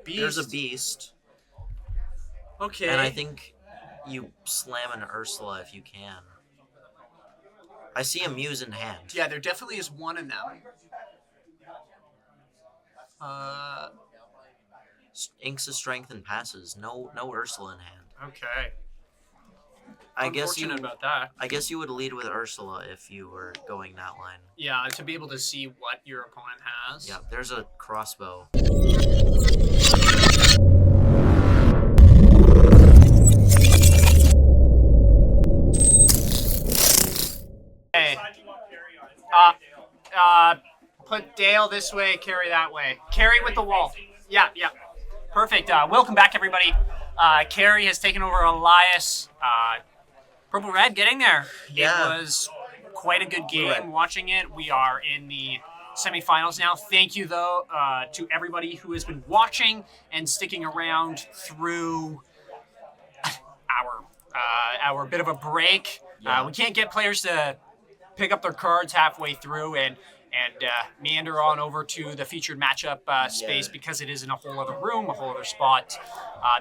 beast. There's a beast. Okay. And I think you slam an Ursula if you can. I see a Muse in hand. Yeah, there definitely is one in them. Inks of Strength and passes. No Ursula in hand. Okay. Unfortunate about that. I guess you would lead with Ursula if you were going that line. Yeah, to be able to see what your opponent has. Yeah, there's a crossbow. Okay. Put Dale this way, Carrie that way. Carrie with the wall. Yeah. Perfect. Welcome back, everybody. Carrie has taken over Elias. Purple Red getting there. Yeah. It was quite a good game. Red. Watching it, we are in the semifinals now. Thank you, though, to everybody who has been watching and sticking around through our bit of a break. Yeah. We can't get players to pick up their cards halfway through and meander on over to the featured matchup space because it is in a whole other room, a whole other spot.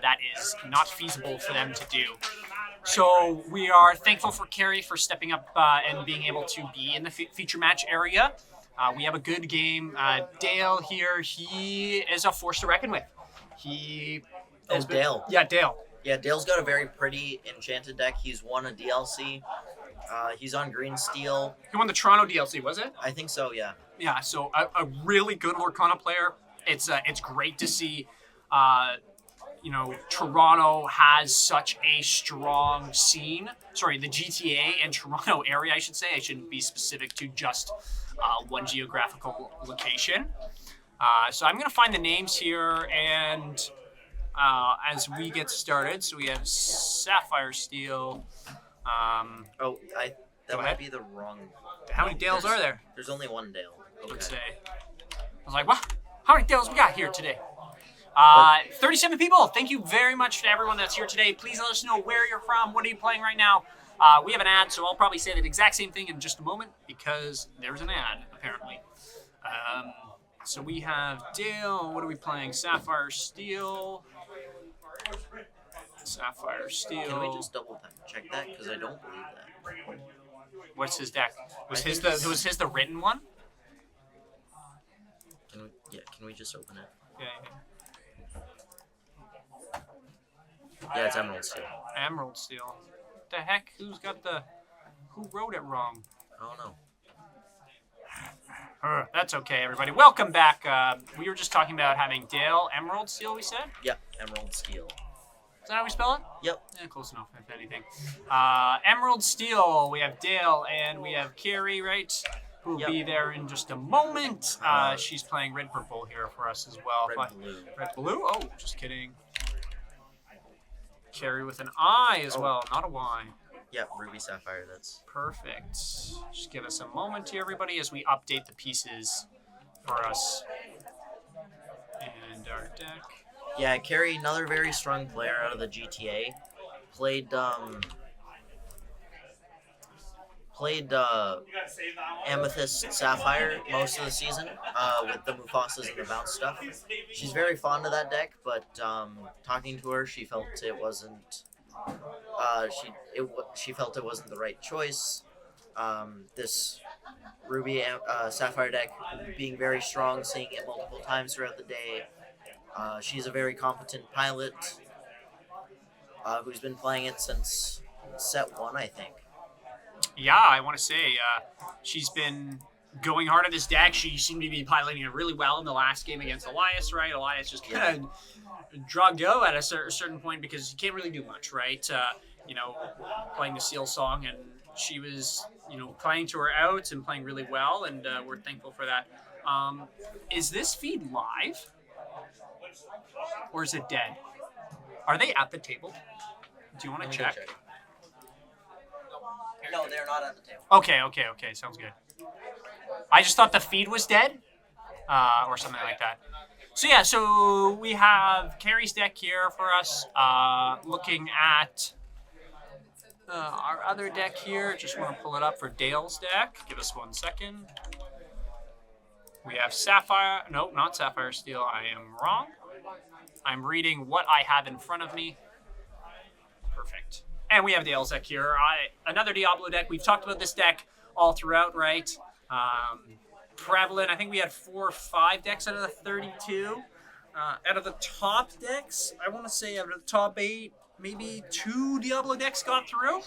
That is not feasible for them to do. So we are thankful for Carrie for stepping up and being able to be in the feature match area. We have a good game. Dale here, he is a force to reckon with. Dale. Yeah, Dale. Yeah, Dale's got a very pretty enchanted deck. He's won a DLC. He's on green steel. He won the Toronto DLC, was it? I think so, yeah. Yeah, so a really good Lorcana player. It's great to see. Toronto has such a strong scene. Sorry, the GTA and Toronto area, I should say. I shouldn't be specific to just one geographical location. So I'm going to find the names here, and as we get started, so we have Sapphire Steel. That might be the wrong... How many Dales are there? There's only one Dale. Okay. Let's say. I was like, what? How many Dales we got here today? 37 people. Thank you very much to everyone that's here today. Please let us know where you're from. What are you playing right now? We have an ad, so I'll probably say that exact same thing in just a moment because there's an ad, apparently. So we have Dale. What are we playing? Sapphire Steel. Sapphire Steel. Can we just double check that? Because I don't believe that. What's his deck? Was his the written one? Can we just open it? Yeah. Yeah, it's Emerald Steel. Emerald Steel. The heck? Who wrote it wrong? I don't know. That's okay, everybody. Welcome back. We were just talking about having Dale Emerald Steel, we said? Yep, Emerald Steel. Is that how we spell it? Yep. Yeah, close enough, if anything. Emerald Steel, we have Dale, and we have Carrie, right? Who will be there in just a moment. She's playing red-purple here for us as well. Red-blue. Red-blue? Oh, just kidding. Carrie with an I as well, not a Y. Yep, Ruby Sapphire, that's... Perfect. Just give us a moment here, everybody, as we update the pieces for us. And our deck. Yeah, Carrie, another very strong player out of the GTA. Played Amethyst Sapphire most of the season with the Mufasas and the bounce stuff. She's very fond of that deck, but talking to her, she felt it wasn't. She felt it wasn't the right choice. This Ruby Sapphire deck being very strong, seeing it multiple times throughout the day. She's a very competent pilot who's been playing it since set 1, I think. Yeah, I want to say she's been going hard at this deck. She seemed to be piloting it really well in the last game against Elias, right? Elias just kind of drugged go at a certain point because you can't really do much, right? Playing the Seal song, and she was, playing to her outs and playing really well, and we're thankful for that. Is this feed live? Or is it dead? Are they at the table? Do you want to check? No, they're not at the table. Okay. Sounds good. I just thought the feed was dead, or something like that. So we have Carrie's deck here for us. Looking at our other deck here. Just want to pull it up for Dale's deck. Give us 1 second. We have Sapphire. Nope, not Sapphire Steel. I am wrong. I'm reading what I have in front of me. Perfect. And we have the Elzek here. Another Diablo deck. We've talked about this deck all throughout, right? Prevalent. I think we had 4 or 5 decks out of the 32. Out of the top decks, I want to say out of the top 8, maybe 2 Diablo decks got through.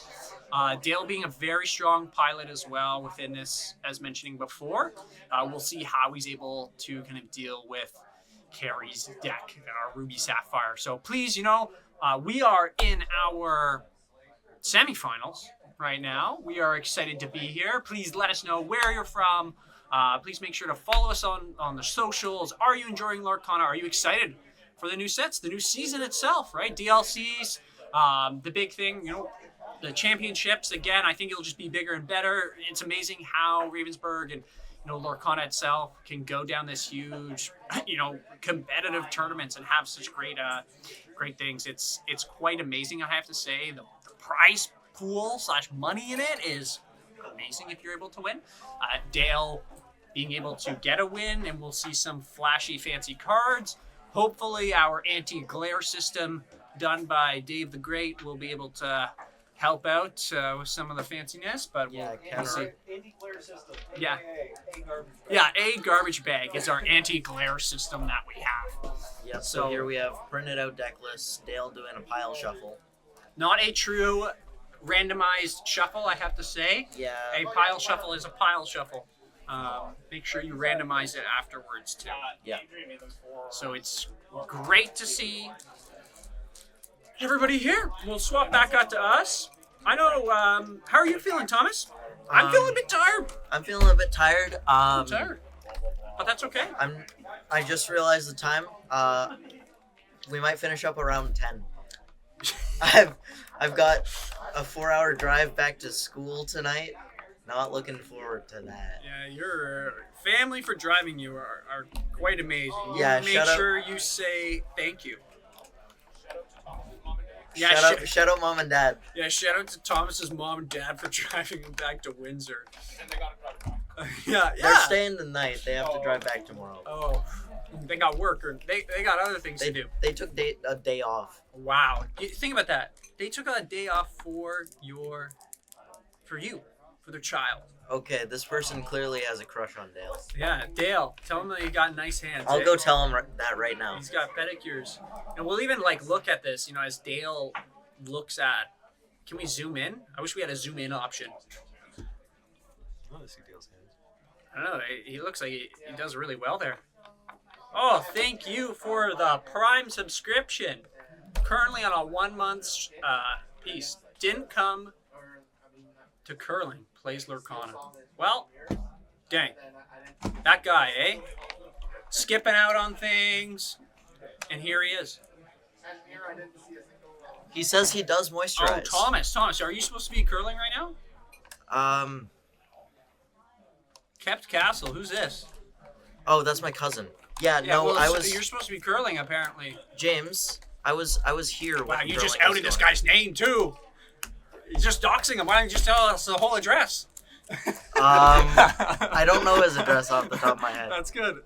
Dale being a very strong pilot as well within this, as mentioning before. We'll see how he's able to kind of deal with Carrie's deck, our Ruby Sapphire. So please, we are in our semifinals right now. We are excited to be here. Please let us know where you're from. Please make sure to follow us on the socials. Are you enjoying Lorcana? Are you excited for the new sets, the new season itself, right? DLCs, the big thing, the championships. Again, I think it'll just be bigger and better. It's amazing how Ravensburg and Lorcana itself can go down this huge, competitive tournaments and have such great things. It's quite amazing, I have to say. The prize pool / money in it is amazing if you're able to win. Dale being able to get a win, and we'll see some flashy, fancy cards. Hopefully, our anti-glare system done by Dave the Great will be able to help out with some of the fanciness, but we'll see. Anti-glare system. Yeah. A garbage bag is our anti-glare system that we have. Yeah, so here we have printed out deck lists, Dale doing a pile shuffle. Not a true randomized shuffle, I have to say. Yeah. A pile shuffle is a pile shuffle. Make sure you randomize it afterwards, too. Yeah. So it's great to see everybody here. We'll swap back out to us. I know, how are you feeling, Thomas? I'm feeling a bit tired. I'm feeling a bit tired. I'm tired. But that's okay. I just realized the time. We might finish up around 10. I've got a 4-hour drive back to school tonight. Not looking forward to that. Yeah, your family for driving you are quite amazing. Yeah, make sure you say thank you. Yeah, shout out mom and dad. Yeah, shout out to Thomas's mom and dad for driving him back to Windsor. Yeah. They're staying the night. They have to drive back tomorrow. Oh, they got work or they got other things to do. They took a day off. Wow. Think about that. They took a day off for their child. Okay, this person clearly has a crush on Dale. Yeah, Dale. Tell him that you got nice hands. I'll go tell him that right now. He's got pedicures. And we'll even look at this, as Dale looks at. Can we zoom in? I wish we had a zoom in option. I want to see Dale's hands. I don't know. He looks like he does really well there. Oh, thank you for the Prime subscription. Currently on a 1 month piece. Didn't come to curling. Plays Lorcana. Well, dang. That guy, eh? Skipping out on things. And here he is. He says he does moisturize. Oh, Thomas, are you supposed to be curling right now? Kept Castle, who's this? Oh, that's my cousin. Yeah, no, well, I was. You're supposed to be curling, apparently. James, I was here. Wow, you just outed this guy's name too. You're just doxing him. Why don't you just tell us the whole address? I don't know his address off the top of my head. That's good.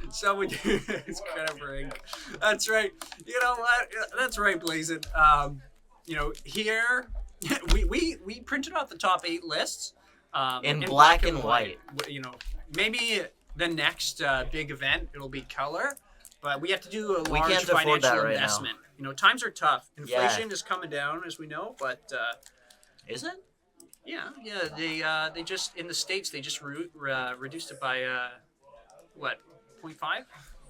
Someone is covering. That's right. You know what? That's right, Blazin. Here we printed out the top 8 lists. In black and white. Maybe the next big event it'll be color, but we have to do a large can't afford financial that right investment. Times are tough. Inflation is coming down, as we know, but is it? Yeah. They just in the States they just reduced it by 0.5.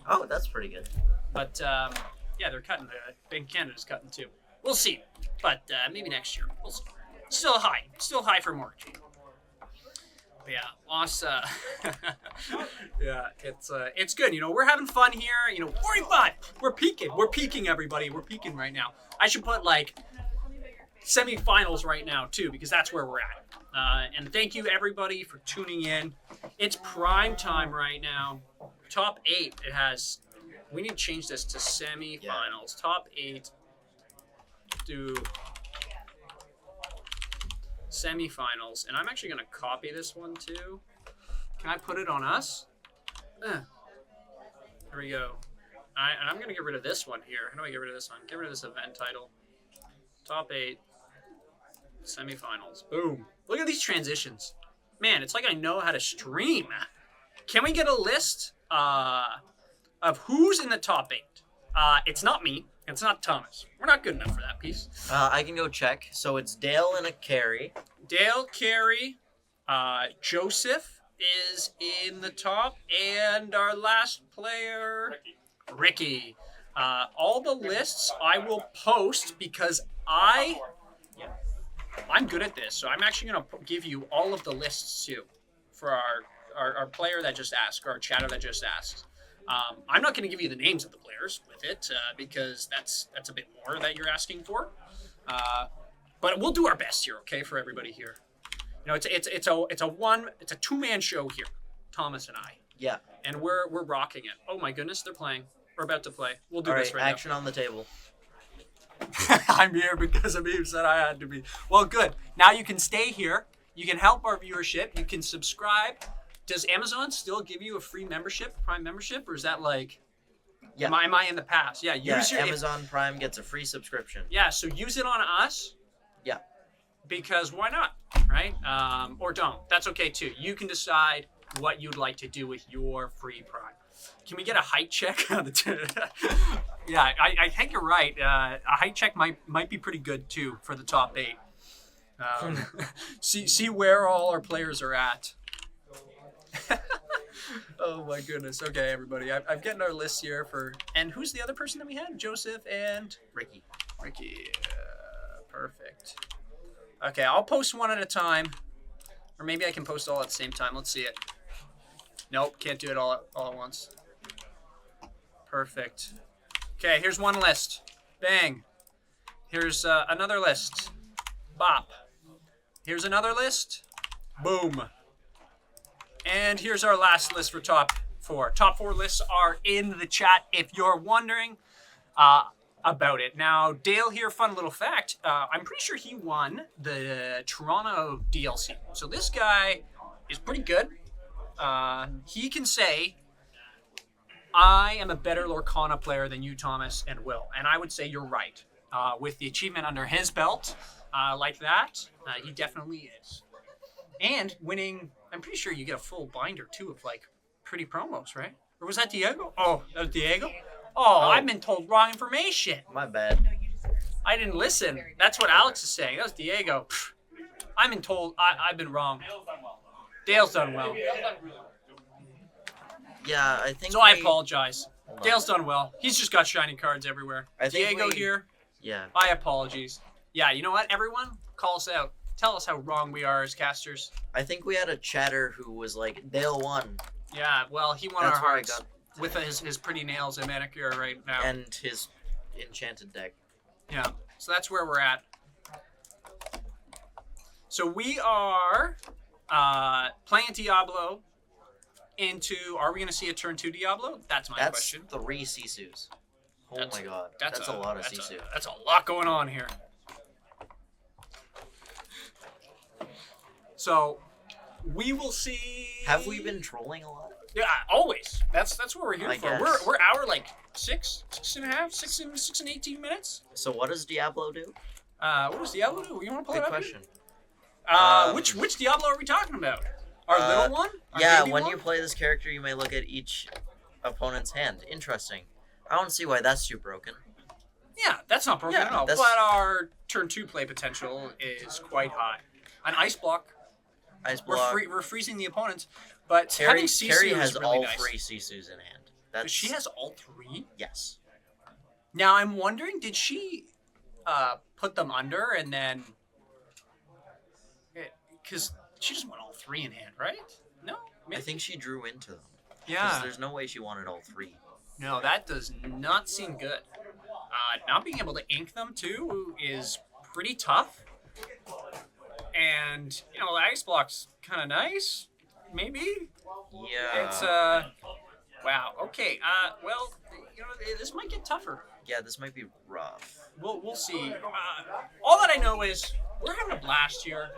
Oh, that's pretty good. But they're cutting. Bank of Canada's cutting too. We'll see, but maybe next year. We'll see. Still high for mortgage. But yeah, awesome. Yeah, it's good. We're having fun here. 45. We're peaking, everybody. We're peaking right now. I should put semifinals right now too, because that's where we're at. And thank you everybody for tuning in. It's prime time right now. Top 8. It has. We need to change this to semifinals. Yeah. Top 8. Do semifinals, and I'm actually going to copy this one too. Can I put it on us? Here we go. And I'm going to get rid of this one here. How do I get rid of this one? Get rid of this event title. Top 8. Semifinals. Boom. Look at these transitions. Man, it's like I know how to stream. Can we get a list of who's in the top 8? It's not me. It's not Thomas. We're not good enough for that piece. I can go check. So it's Dale and a Carrie. Dale, Carey, Joseph is in the top, and our last player, Ricky. All the lists I will post because I'm good at this, so I'm actually going to give you all of the lists too for our player that just asked, or our chatter that just asked. I'm not going to give you the names of the players with it because that's a bit more that you're asking for. But we'll do our best here, okay, for everybody here. You know, it's a two-man show here, Thomas and I. Yeah. And we're rocking it. Oh my goodness, they're playing. We're about to play. We'll do All this right, right action on the table. now. I'm here because Abeem said I had to be. Well, good. Now you can stay here. You can help our viewership. You can subscribe. Does Amazon still give you a free membership, Prime membership, or is that like? Yeah. Am I in the past? Yeah. Use your Amazon Prime gets a free subscription. Yeah. So use it on us. Yeah. Because why not, right? Or don't. That's okay too. You can decide what you'd like to do with your free Prime. Can we get a height check on the? Yeah, I think you're right. A height check might be pretty good too for the top 8. See where all our players are at. Oh my goodness. Okay, everybody. I'm getting our list here for. And who's the other person that we had? Joseph and Ricky. Perfect. Okay, I'll post one at a time, or maybe I can post all at the same time. Let's see it. Nope, can't do it all at once. Perfect. Okay, here's one list. Bang. Here's another list. Bop. Here's another list. Boom. And here's our last list for top 4. Top 4 lists are in the chat if you're wondering about it. Now, Dale here, fun little fact. I'm pretty sure he won the Toronto DLC. So this guy is pretty good. He can say, I am a better Lorcana player than you, Thomas, and Will. And I would say you're right. With the achievement under his belt like that, he definitely is. And winning, I'm pretty sure you get a full binder, too, of, like, pretty promos, right? Or was that Diego? Oh, that was Diego? Oh, I've been told wrong information. My bad. I didn't listen. That's what Alex is saying. That was Diego. I've been told I've been wrong. Dale's done well. Yeah, I think. So I apologize. Dale's done well. He's just got shiny cards everywhere. I think Diego here. Yeah. My apologies. Yeah, you know what? Everyone, call us out. Tell us how wrong we are as casters. I think we had a chatter who was like, Dale won. Yeah, well, he won That's our where I hearts got with his pretty nails and manicure right now. and his enchanted deck. Yeah, so that's where we're at. So we are playing Diablo into. Are we going to see a turn 2 Diablo? That's my question. 3 Sisus. Oh That's- my god. That's a lot of that's Sisu. That's a lot going on here. So we will see. Have we been trolling a lot? Yeah, always. That's what we're here I for. guess. We're hour like 6 and 18 minutes. So what does Diablo do? What does Diablo do? You want to pull Good it up? question. Which Diablo are we talking about? Our little one? Our Yeah, baby when one? you play this character, you may look at each opponent's hand. Interesting. I don't see why that's too broken. Yeah, that's not broken Yeah, at all. that's- But our turn 2 play potential is quite high. An ice block. Ice block. We're freezing the opponents, but Carrie having Sisu has is really all nice. 3 Sisus in hand. That's She has all 3? yes. Now, I'm wondering, did she put them under and then... Because she just want all 3 in hand, right? No? I think she drew into them. Yeah. 'Cause there's no way she wanted all 3. No, that does not seem good. Not being able to ink them, too, is pretty tough. And, you know, the ice block's kind of nice. Maybe. Yeah. It's, wow. Okay. Well, you know, this might get tougher. Yeah, this might be rough. We'll see. All that I know is we're having a blast here.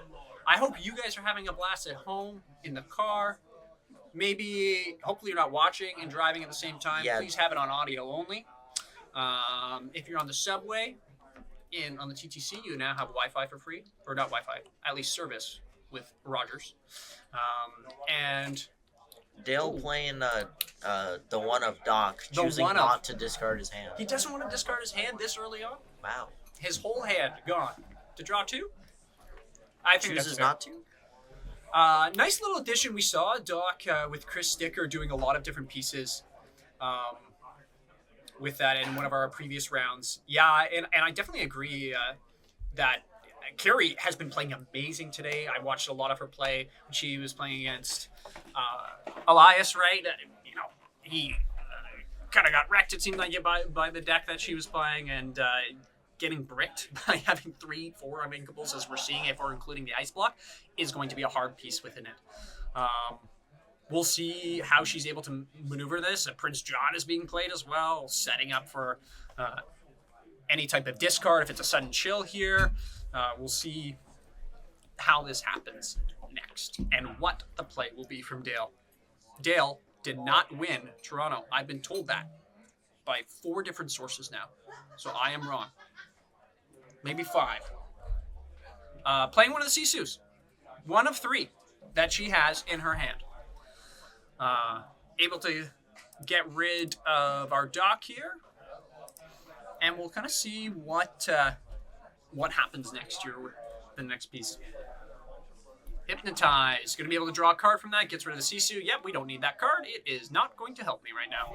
I hope you guys are having a blast at home, in the car, hopefully you're not watching and driving at the same time. Yeah. Please have it on audio only. If you're on the subway, on the TTC, you now have Wi-Fi for free, or not Wi-Fi, at least service with Rogers. And Dale playing the one of Doc, The choosing one of- not to discard his hand. he doesn't want to discard his hand this early on. Wow. His whole hand gone to draw 2. I think Chooses that's fair. not to? Nice little addition we saw. Doc with Chris Sticker doing a lot of different pieces with that in one of our previous rounds. Yeah, and I definitely agree that Carrie has been playing amazing today. I watched a lot of her play when she was playing against Elias, right? He kind of got wrecked, it seemed like, by the deck that she was playing, and getting bricked by having 3-4 unlinkables, as we're seeing, if we're including the ice block, is going to be a hard piece within it. We'll see how she's able to maneuver this. Prince John is being played as well, setting up for any type of discard if it's a sudden chill here. We'll see how this happens next and what the play will be from Dale. Dale did not win Toronto. I've been told that by 4 different sources now, so I am wrong. Maybe 5. Playing one of the Sisus. One of 3 that she has in her hand. Able to get rid of our Doc here. And we'll kind of see what happens next year with the next piece. Hypnotize. Going to be able to draw a card from that. Gets rid of the Sisu. Yep, we don't need that card. It is not going to help me right now.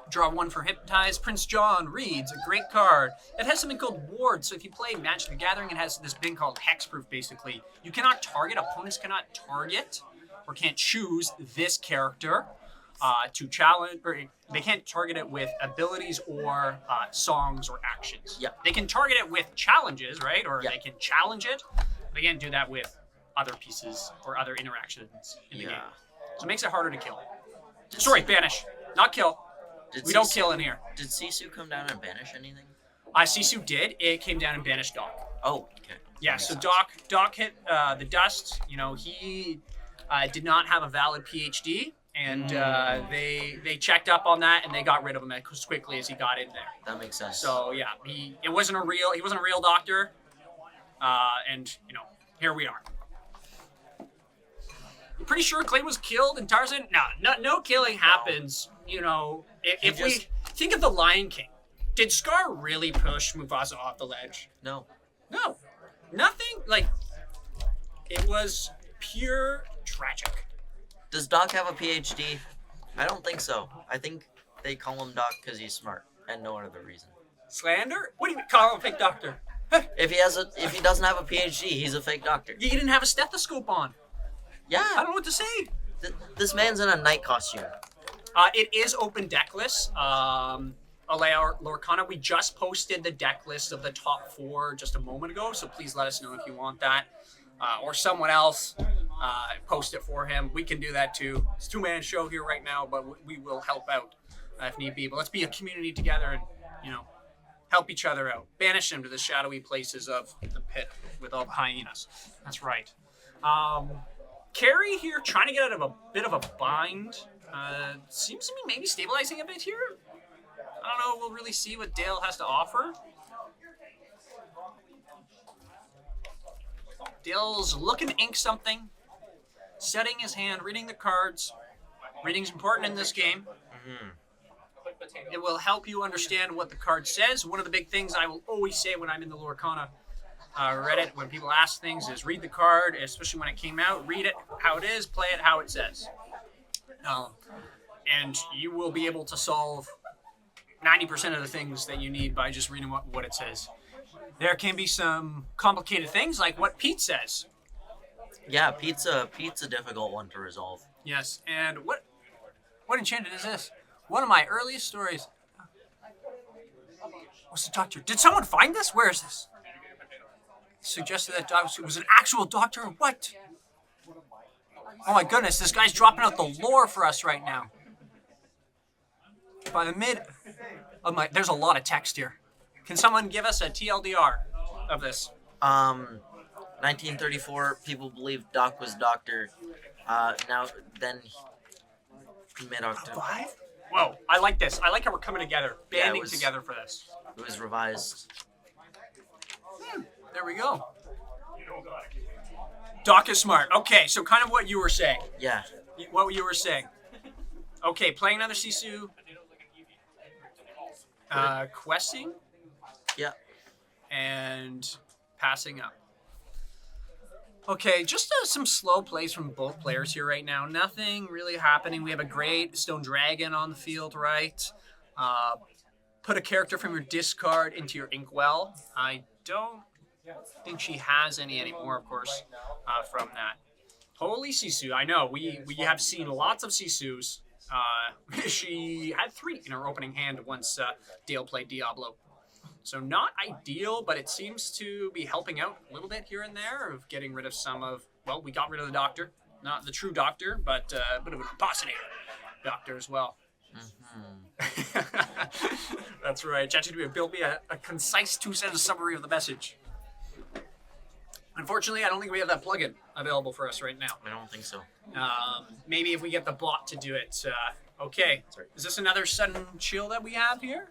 Draw 1 for Hypnotize. Prince John reads a great card. It has something called Ward. So if you play Magic the Gathering, it has this thing called Hexproof, basically. You cannot target. Opponents cannot target or can't choose this character to challenge. Or they can't target it with abilities or songs or actions. Yeah. They can target it with challenges, right? Or Yeah. they can challenge it. They can't do that with other pieces or other interactions in the game. So it makes it harder to kill. Sorry, banish. Not kill. We don't kill in here. Did Sisu come down and banish anything? Sisu did. It came down and banished Doc. Oh, okay. Yeah, so Doc hit the dust. He did not have a valid PhD, and they checked up on that and they got rid of him as quickly as he got in there. That makes sense. So yeah, he wasn't a real doctor, and here we are. I'm pretty sure Clay was killed and Tarzan. No killing happens. If we think of the Lion King, did Scar really push Mufasa off the ledge? No. No, nothing. Like, it was pure tragic. Does Doc have a PhD? I don't think so. I think they call him Doc because he's smart and no other reason. Slander? What do you mean, call him a fake doctor? If he doesn't have a PhD, he's a fake doctor. He didn't have a stethoscope on. I Yeah. don't know what to say. This man's in a knight costume. It is open deck list. Lorcana, we just posted the deck list of the top 4 just a moment ago, so please let us know if you want that. Or someone else post it for him. We can do that too. It's a 2-man show here right now, but we will help out if need be. But let's be a community together and, help each other out. Banish them to the shadowy places of the pit with all the hyenas. That's right. Carrie here trying to get out of a bit of a bind. Seems to be maybe stabilizing a bit here. I don't know. We'll really see what Dale has to offer. Dale's looking to ink something, setting his hand, reading the cards. Reading's important in this game. Mm-hmm. It will help you understand what the card says. One of the big things I will always say when I'm in the Lorcana Reddit, when people ask things, is read the card, especially when it came out. Read it how it is, play it how it says. And you will be able to solve 90% of the things that you need by just reading what it says. There can be some complicated things like what Pete says. Yeah, Pete's a difficult one to resolve. Yes, and what enchanted is this? One of my earliest stories. What's the doctor? Did someone find this? Where is this? Suggested that doctor was an actual doctor. What? Oh my goodness, this guy's dropping out the lore for us right now. By the mid of there's a lot of text here. Can someone give us a TLDR of this? 1934, people believed Doc was Doctor. Now then, mid October. 5? Whoa, I like this. I like how we're coming together, Yeah, it banding was- together for this. It was revised. There we go. Doc is smart. Okay, so kind of what you were saying. Yeah. What you were saying. Okay, playing another Sisu. Questing Yeah. and passing up. Okay, just some slow plays from both players here right now. Nothing really happening. We have a great Stone Dragon on the field, right? Put a character from your discard into your Inkwell. I don't think she has any anymore, of course, from that. Holy Sisu, I know. We have seen lots of Sisus. She had 3 in her opening hand once Dale played Diablo. So not ideal, but it seems to be helping out a little bit here and there of getting rid of some of, well, we got rid of the doctor. Not the true doctor, but a bit of an impossible doctor as well. That's right. ChatGPT built me a concise 2-sentence summary of the message. Unfortunately, I don't think we have that plugin available for us right now. I don't think so. Maybe if we get the bot to do it. Okay. Is this another sudden chill that we have here?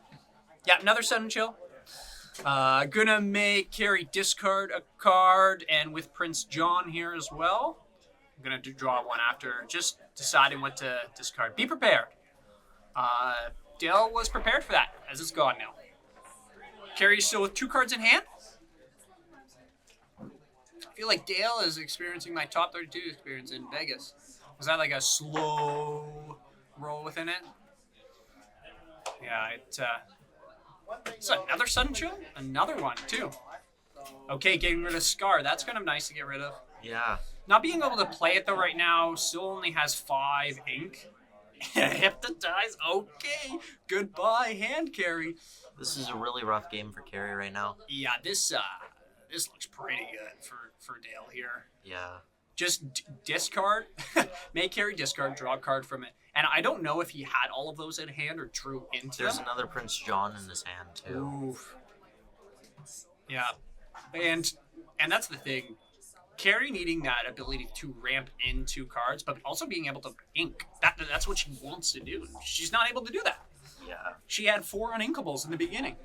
Yeah, another sudden chill. Gonna make Carrie discard a card, and with Prince John here as well. I'm gonna draw one after just deciding what to discard. Be prepared. Dale was prepared for that, as it's gone now. Carrie's still with 2 cards in hand. I feel like Dale is experiencing my top 32 experience in Vegas. Was that like a slow roll within it? Yeah, it's another sudden chill? Another one, too. Okay, getting rid of Scar. That's kind of nice to get rid of. Yeah. Not being able to play it, though, right now. Still only has 5 ink. Hypnotize. Okay. Goodbye, hand carry. This is a really rough game for Carrie right now. Yeah, this looks pretty good for Dale here. Yeah. Just discard, make carry discard, draw a card from it. And I don't know if he had all of those in hand or drew into There's them. another Prince John in his hand too. Oof. Yeah, and that's the thing. Carrie needing that ability to ramp into cards, but also being able to ink. That's what she wants to do. She's not able to do that. Yeah. She had 4 uninkables in the beginning.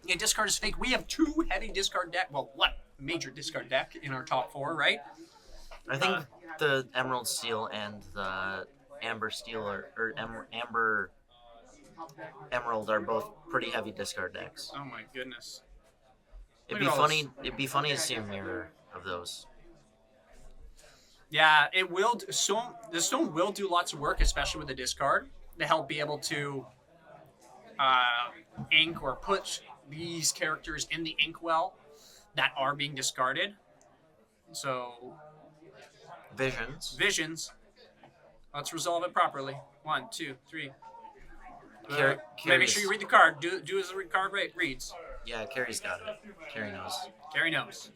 Yeah, discard is fake. We have 2 heavy discard deck. Well, what major discard deck in our top 4, right? I think the Emerald Steel and the Amber Steel Amber Emerald are both pretty heavy discard decks. Oh my goodness. It'd Look be at all funny. It'd be funny to see a mirror of those. Yeah, it will. The stone will do lots of work, especially with the discard, to help be able to ink or put these characters in the inkwell that are being discarded. So visions. Let's resolve it properly. 1, 2, 3. Make sure you read the card. Do as the card reads. Yeah, Carrie's got it. Carrie knows. Carrie knows.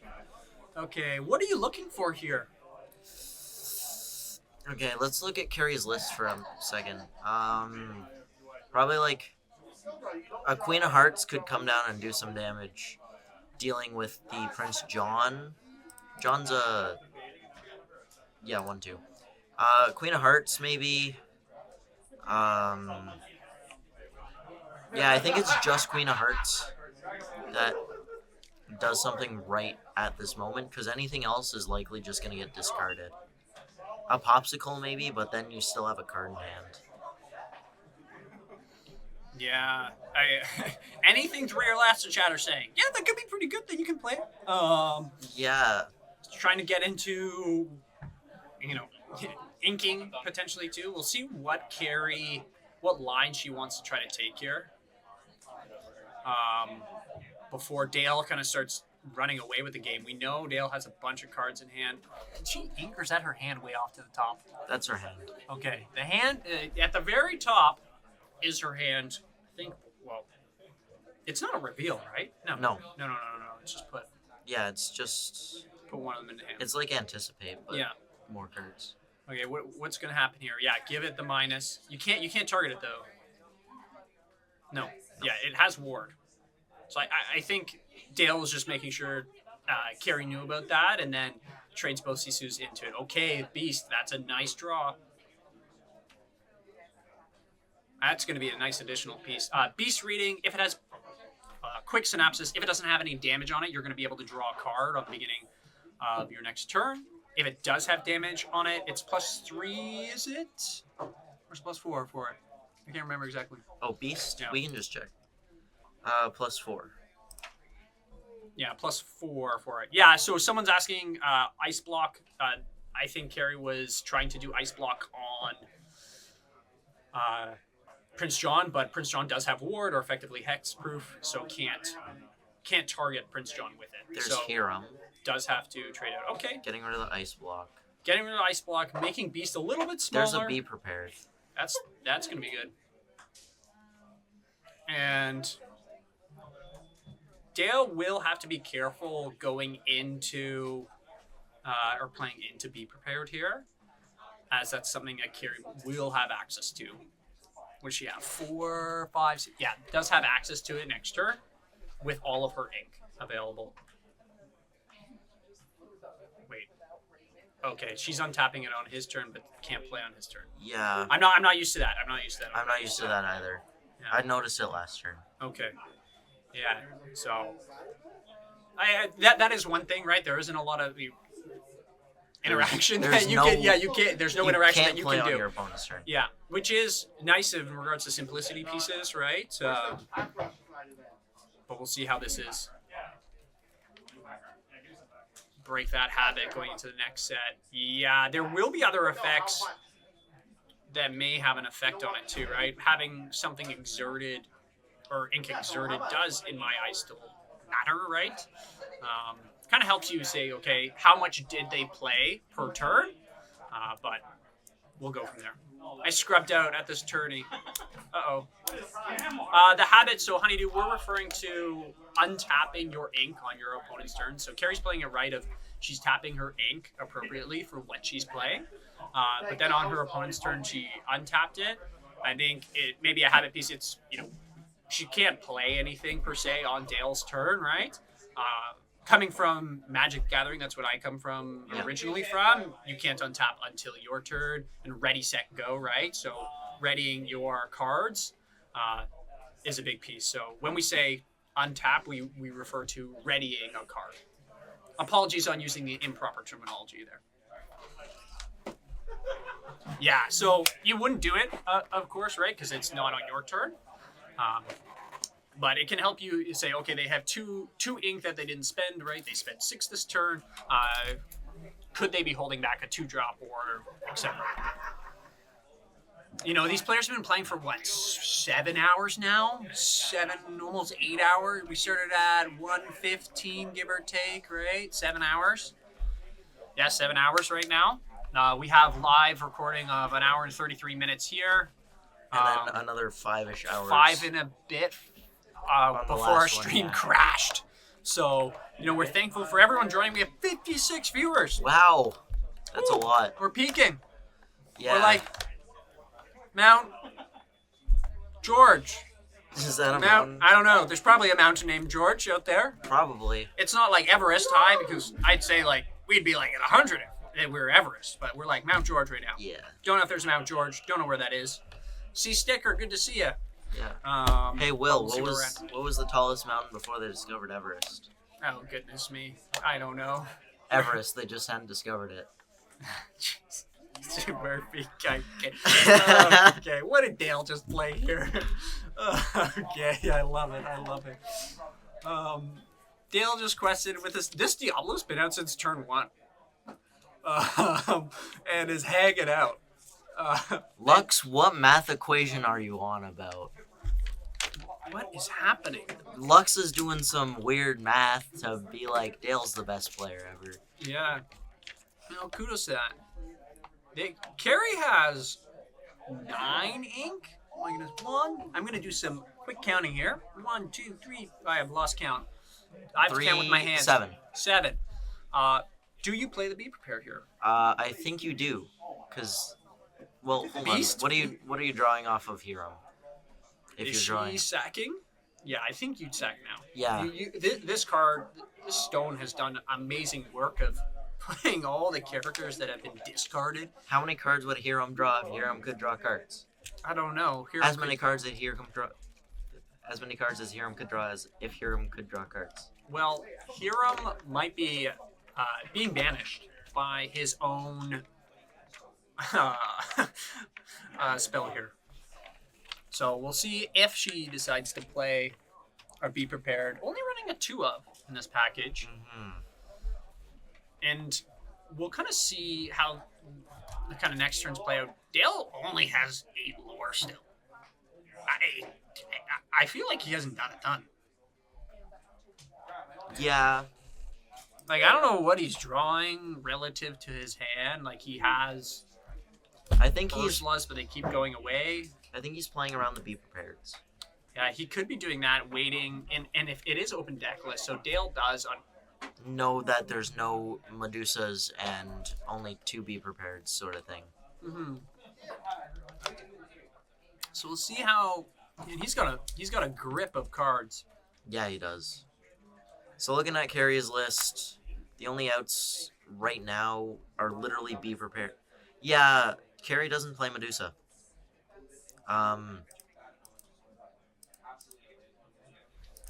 Okay, what are you looking for here? Okay, let's look at Carrie's list for a second. Probably like a Queen of Hearts could come down and do some damage, dealing with the Prince John. John's a 1/2. Queen of Hearts maybe. Yeah, I think it's just Queen of Hearts that does something right at this moment, because anything else is likely just going to get discarded. A Popsicle maybe, but then you still have a card in hand. Yeah, anything 3 or less, the chat are saying. Yeah, that could be pretty good that you can play. Yeah. Trying to get into, inking potentially too. We'll see what line she wants to try to take here. Before Dale kind of starts running away with the game. We know Dale has a bunch of cards in hand. Did she ink, or is that her hand way off to the top? That's her hand. Okay, the hand at the very top is her hand. I think. Well, it's not a reveal, right? No. It's just Yeah, it's just. Put one of them in the hand. It's like anticipate, but yeah. More cards. Okay, what's gonna happen here? Yeah, give it the minus. You can't target it though. No. Yeah, it has ward. So I think Dale was just making sure Carrie knew about that, and then trades both Sisus into it. Okay, Beast, that's a nice draw. That's going to be a nice additional piece. Beast reading, if it has quick synapses, if it doesn't have any damage on it, you're going to be able to draw a card on the beginning of your next turn. If it does have damage on it, it's +3, is it? Or it's +4 for it? I can't remember exactly. Oh, Beast? Yeah. We can just check. +4. Yeah, +4 for it. Yeah, so someone's asking Ice Block. I think Carrie was trying to do Ice Block on Prince John, but Prince John does have Ward or effectively Hexproof, so can't target Prince John with it. There's so Hiram. Does have to trade out. Okay. Getting rid of the Ice Block. Getting rid of Ice Block, making Beast a little bit smaller. There's a Be Prepared. That's going to be good. And Dale will have to be careful going into or playing into Be Prepared here, as that's something that Carrie will have access to. What does she have? 4, 5, 6. Yeah, does have access to it next turn with all of her ink available. Wait. Okay, she's untapping it on his turn, but can't play on his turn. Yeah. I'm not used to that. I'm not used to that either. Yeah. I noticed it last turn. Okay. Yeah. So, that is one thing, right? There isn't a lot of interaction that you can. Yeah, you can't. There's no interaction that you play can on do. your opponent's turn. Yeah, which is nice in regards to simplicity pieces, right? But we'll see how this is. Break that habit going into the next set. Yeah, there will be other effects that may have an effect on it too, right? Having something exerted or ink exerted does, in my eyes, still matter, right? Kind of helps you say, okay, how much did they play per turn? But we'll go from there. I scrubbed out at this tourney. Uh-oh. The habit, so Honeydew, we're referring to untapping your ink on your opponent's turn. So Carrie's playing it right of she's tapping her ink appropriately for what she's playing. But then on her opponent's turn, she untapped it. I think it may be a habit piece. It's, she can't play anything per se on Dale's turn, right? Coming from Magic Gathering, that's what I come from originally from. You can't untap until your turn and ready, set, go, right? So readying your cards is a big piece. So when we say untap, we refer to readying a card. Apologies on using the improper terminology there. Yeah, so you wouldn't do it, of course, right? Because it's not on your turn. But it can help you say, okay, they have two ink that they didn't spend, right? They spent 6 this turn. Could they be holding back a 2-drop or etc.? These players have been playing for what, 7 hours now? 7, almost 8 hours. We started at 1:15, give or take, right? 7 hours. Yeah, 7 hours right now. We have live recording of 1 hour and 33 minutes here. And then another 5-ish hours. 5 and a bit before our stream crashed. So, we're thankful for everyone joining. We have 56 viewers. Wow. That's a lot. We're peaking. Yeah. We're like Mount George. Is that a Mount? mountain? I don't know. There's probably a mountain named George out there. Probably. It's not like Everest high, because I'd say we'd be at 100 if we were Everest, but we're like Mount George right now. Yeah. Don't know if there's Mount George. Don't know where that is. See Sticker, good to see you. Yeah. Hey Will, we'll what was the tallest mountain before they discovered Everest? Oh goodness me, I don't know. Everest, they just hadn't discovered it. Jeez. Murphy. Okay, what did Dale just play here? Okay, I love it. Dale just questioned with this Diablo's been out since turn 1. And is hanging out. Lux, what math equation are you on about? What is happening? Lux is doing some weird math to be like Dale's the best player ever. Yeah. Kudos to that. Carrie has 9 ink. Oh my goodness. 1. I'm going to do some quick counting here. 1, 2, 3. I have lost count. I have to count with my hands. 7. 7. Do you play the Be Prepared here? I think you do. Because, well, hold Beast? on. What are you drawing off of Hero? If Is you're drawing. she sacking? Yeah, I think you'd sack now. Yeah. This card, this stone has done amazing work of playing all the characters that have been discarded. How many cards would Hiram draw if Hiram could draw cards? I don't know. Here As many cards that Hiram draw. As many cards as Hiram could draw as if Hiram could draw cards. Well, Hiram might be being banished by his own spell here. So we'll see if she decides to play or be prepared. Only running a 2 of in this package. Mm-hmm. And we'll kind of see how the kind of next turns play out. Dale only has 8 lore still. I feel like he hasn't done a ton. Yeah. Like, I don't know what he's drawing relative to his hand. Like, he has I think he's Ursulas, but they keep going away. I think he's playing around the Be Prepareds. Yeah, he could be doing that, waiting. And if it is open deck list, so Dale does Know that there's no Medusas and only 2 Be Prepared sort of thing. Mm-hmm. So we'll see how. And he's got a grip of cards. Yeah, he does. So looking at Carrie's list, the only outs right now are literally Be Prepared. Yeah, Carrie doesn't play Medusa.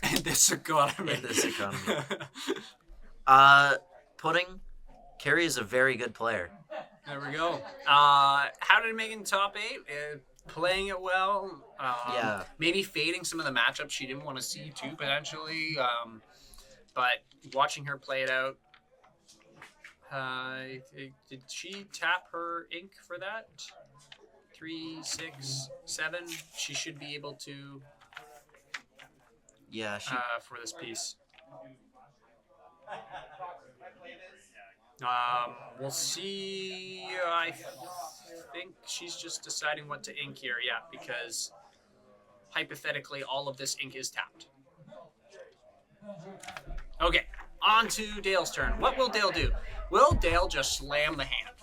In this economy. In this economy. Pudding, Carrie is a very good player. There we go. How did it make in top 8? Playing it well. Yeah. Maybe fading some of the matchups she didn't want to see too, potentially. But watching her play it out. Did she tap her ink for that? 3, 6, 7. She should be able to. Yeah, she. For this piece. We'll see. I think she's just deciding what to ink here. Yeah, because hypothetically, all of this ink is tapped. Okay, on to Dale's turn. What will Dale do? Will Dale just slam the hand?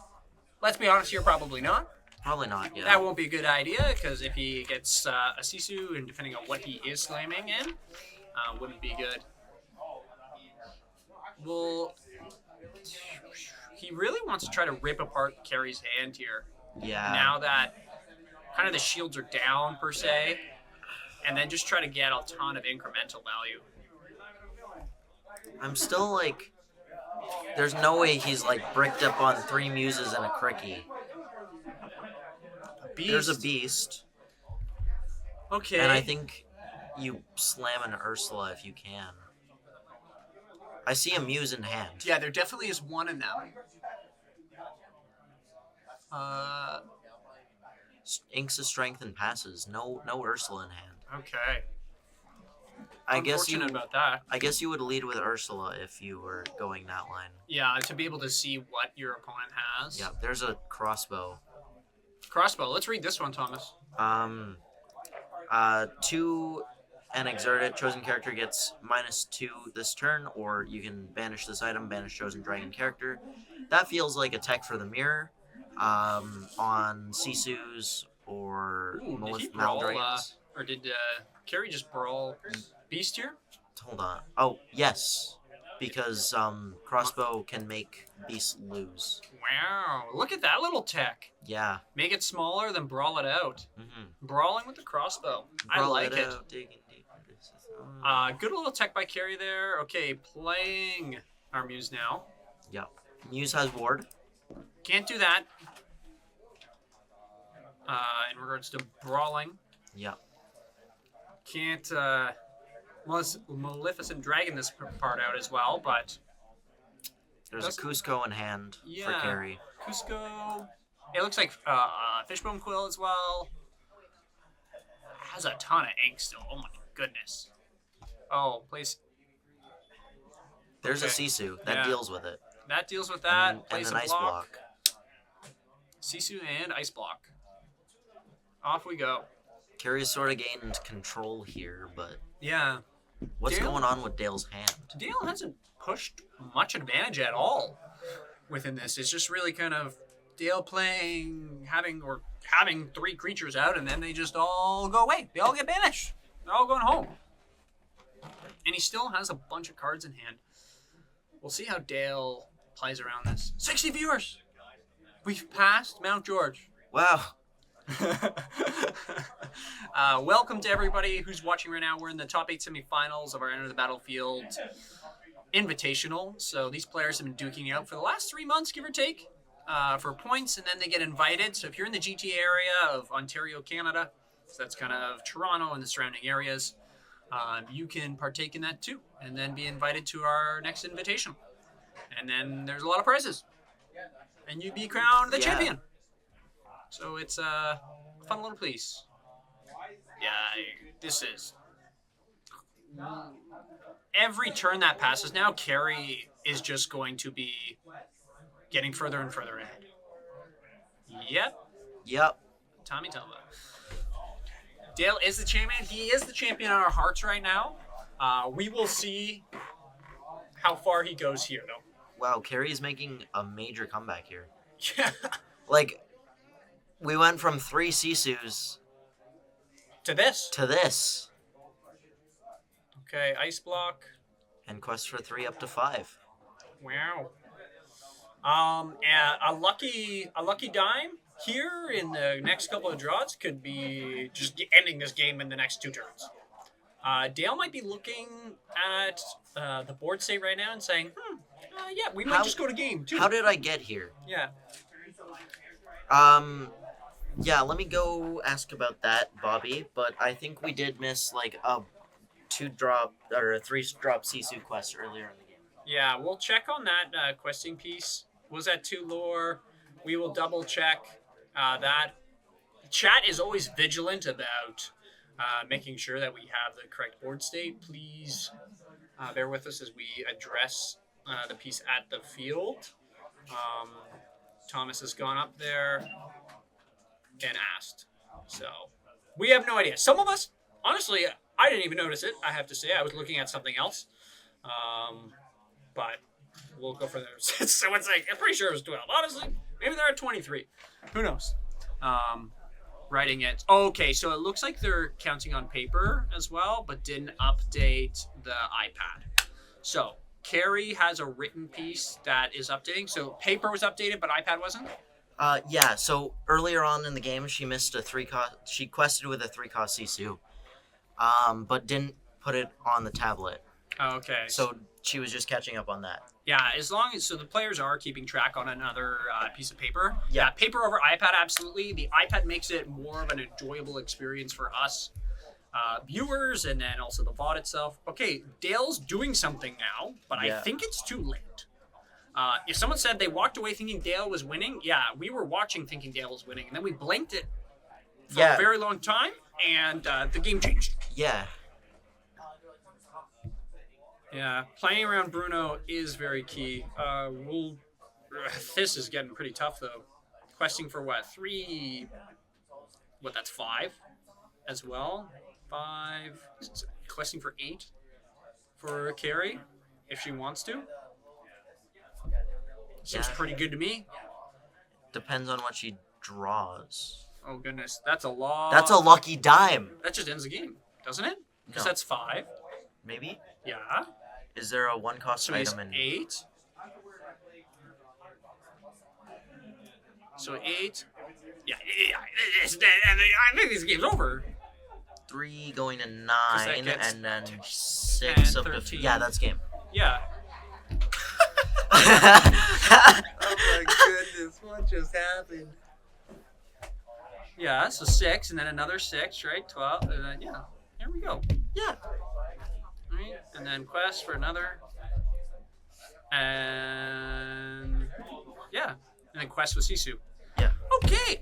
Let's be honest here, probably not. Probably not. Yeah. That won't be a good idea, because if he gets a Sisu, and depending on what he is slamming in, wouldn't be good. Well, he really wants to try to rip apart Carrie's hand here. Yeah. Now that kind of the shields are down, per se, and then just try to get a ton of incremental value. I'm still like, there's no way he's like bricked up on 3 muses and a cricky. Beast. There's a beast. Okay. And I think you slam an Ursula if you can. I see a muse in hand. Yeah, there definitely is one in them. Inks of strength and passes. No Ursula in hand. Okay. I guess Unfortunate about that. I guess you would lead with Ursula if you were going that line. Yeah, to be able to see what your opponent has. Yeah, there's a crossbow. Crossbow. Let's read this one, Thomas. 2 and exert it. Chosen character gets -2 this turn, or you can banish this item, banish chosen dragon character. That feels like a tech for the mirror. On Sisus or Ooh, did he Maldragons. brawl, or did Carrie just brawl Beast here? Hold on. Oh, yes. Because crossbow can make beasts lose. Wow, look at that little tech. Yeah. Make it smaller, then brawl it out. Mm-hmm. Brawling with the crossbow. I like it. Out, digging deep. Good little tech by Carrie there. Okay, playing our Muse now. Yeah. Muse has ward. Can't do that. In regards to brawling. Yeah. Can't Maleficent Dragon this part out as well, but There's a Cusco in hand for Carrie. Cusco. It looks like Fishbone Quill as well. Has a ton of ink still. Oh my goodness. Oh, please. There's a Okay. Sisu that Yeah. deals with it. That deals with that. And Place an a ice block. block. Sisu and Ice Block. Off we go. Carrie's sort of gained control here, but Yeah. what's Dale? going on with Dale's hand? Dale hasn't pushed much advantage at all within this. It's just really kind of Dale playing, having 3 creatures out, and then they just all go away. They all get banished. They're all going home. And he still has a bunch of cards in hand. We'll see how Dale plays around this. 60 viewers. We've passed Mount George. Wow. Welcome to everybody who's watching right now. We're in the top 8 semifinals of our Enter the Battlefield Invitational. So these players have been duking it out for the last 3 months, give or take, for points, and then they get invited. So if you're in the GTA area of Ontario, Canada, so that's kind of Toronto and the surrounding areas, you can partake in that too, and then be invited to our next Invitational. And then there's a lot of prizes, and you'd be crowned the champion. So it's a fun little piece. Yeah, this is... Every turn that passes now, Carrie is just going to be getting further and further ahead. Yep. Tommy Telva. Dale is the champion. He is the champion in our hearts right now. We will see how far he goes here, though. Wow, Carrie's making a major comeback here. Yeah. Like, we went from 3 Sisus To this. to this. Okay, ice block. And quest for 3 up to 5. Wow. And a lucky dime here in the next couple of draws could be just ending this game in the next 2 turns. Dale might be looking at the board state right now and saying, yeah, we might just go to game 2. How did I get here? Yeah. Yeah, let me go ask about that, Bobby. But I think we did miss like a 2-drop or a 3-drop Sisu quest earlier in the game. Yeah, we'll check on that questing piece. Was that 2 lore? We will double check that. Chat is always vigilant about making sure that we have the correct board state. Please bear with us as we address the piece at the field. Thomas has gone up there and asked. So we have no idea. Some of us, honestly, I didn't even notice it. I have to say, I was looking at something else. But we'll go for there. So it's like, I'm pretty sure it was 12. Honestly, maybe they're at 23. Who knows? Writing it. Okay, so it looks like they're counting on paper as well, but didn't update the iPad. So Carrie has a written piece that is updating. So paper was updated, but iPad wasn't? Yeah, so earlier on in the game, she missed a 3-cost... She quested with a 3-cost Sisu, but didn't put it on the tablet. Okay. So she was just catching up on that. Yeah, as long as... So the players are keeping track on another piece of paper. Yeah. Paper over iPad, absolutely. The iPad makes it more of an enjoyable experience for us viewers, and then also the VOD itself. Okay, Dale's doing something now, but I think it's too late. If someone said they walked away thinking Dale was winning, yeah, we were watching thinking Dale was winning, and then we blanked it for a very long time, and the game changed. Yeah. Yeah, playing around Bruno is very key. This is getting pretty tough, though. Questing for what? 3... What, that's 5 as well? 5... Questing for 8 for Carrie, if she wants to. Seems pretty good to me. Depends on what she draws. Oh, goodness. That's a lot. That's a lucky dime. That just ends the game, doesn't it? Because No. that's 5. Maybe? Yeah. Is there a 1-cost So item in... 8. So 8. Yeah. I think this game's over. 3 going to 9, that gets and then 6 up to... 13. Yeah, that's game. Yeah. Oh my goodness, what just happened? Yeah, so 6, and then another 6, right? 12, and then, yeah, here we go. Yeah. Right, and then quest for another. And, yeah, and then quest with Sisu. Yeah. Okay,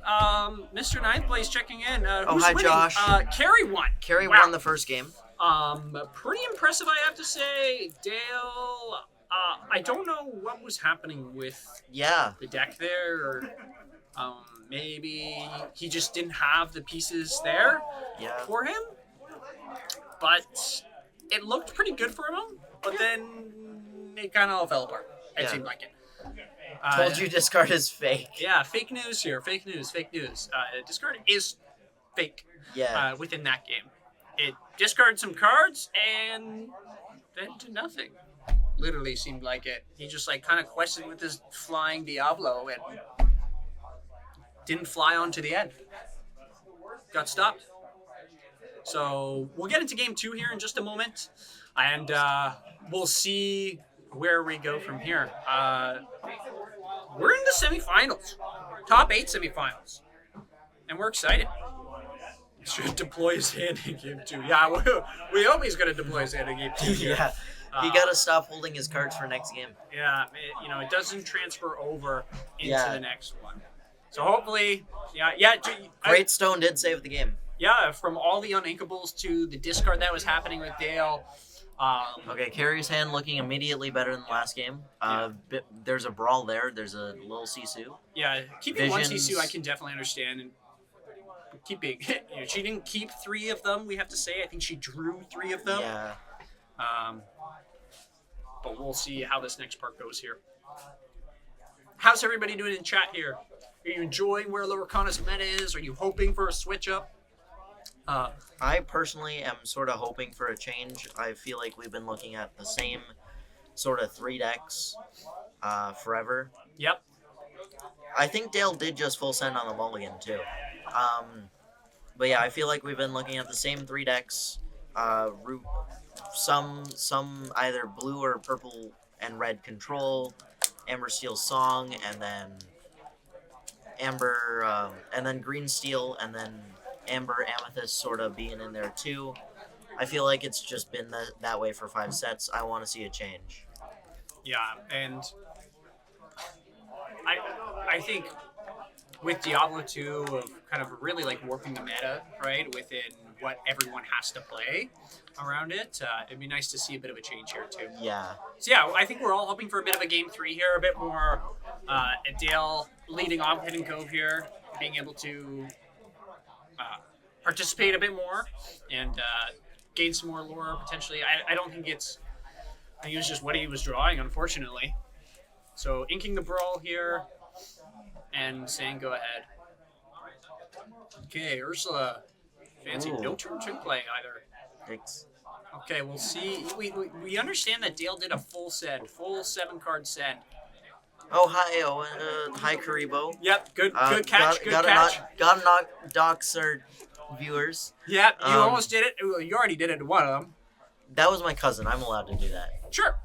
Mr. Ninth Place checking in. Who's hi, winning? Josh. Carrie won. Carrie Wow. won the first game. Pretty impressive, I have to say. Dale, I don't know what was happening with the deck there, or maybe he just didn't have the pieces there for him. But it looked pretty good for him, but then it kind of all fell apart. It seemed like it. Told you discard is fake. Yeah, fake news here. Fake news. Discard is fake within that game. It discarded some cards and then did nothing. Literally seemed like it. He just like kind of quested with his flying Diablo and didn't fly on to the end. Got stopped. So we'll get into game 2 here in just a moment, and we'll see where we go from here. We're in the semifinals, top 8 semifinals, and we're excited. Should deploy his hand in game 2. Yeah, we hope he's going to deploy his hand in game 2 here. Yeah. He got to stop holding his cards for next game. Yeah, it doesn't transfer over into Yeah. the next one. So hopefully, yeah. Great Stone did save the game. Yeah, from all the uninkables to the discard that was happening with Dale. Okay, Carrie's hand looking immediately better than the last game. There's a brawl there. There's a little Sisu. Yeah, keeping one Visions. Sisu I can definitely understand. And keeping, she didn't keep 3 of them, we have to say. I think she drew 3 of them. Yeah. But we'll see how this next part goes here. How's everybody doing in chat here? Are you enjoying where Lorcana's meta is? Are you hoping for a switch up? I personally am sort of hoping for a change. I feel like we've been looking at the same sort of 3 decks forever. Yep. I think Dale did just full send on the mulligan too. But yeah, I feel like we've been looking at the same 3 decks. Some either blue or purple and red control, Amber Steel Song, and then Amber, and then Green Steel, and then Amber Amethyst sort of being in there too. I feel like it's just been that way for 5 sets. I want to see a change. Yeah, and I think with Diablo 2 of kind of really like warping the meta, right, within what everyone has to play around it, it'd be nice to see a bit of a change here too. Yeah. So yeah, I think we're all hoping for a bit of a game 3 here, a bit more Dale leading off Hidden Cove here, being able to participate a bit more and gain some more lore potentially. I don't think it's... I think it was just what he was drawing, unfortunately. So inking the brawl here and saying go ahead. Okay, Ursula. Fancy. Ooh. No turn 2 play either. Thanks. Okay, we'll see. We understand that Dale did a full 7-card send. Oh, hi Karibo. Yep, good catch, good gotta catch. Gotta not dox our viewers. Yep, you almost did it. Well, you already did it to one of them. That was my cousin. I'm allowed to do that. Sure.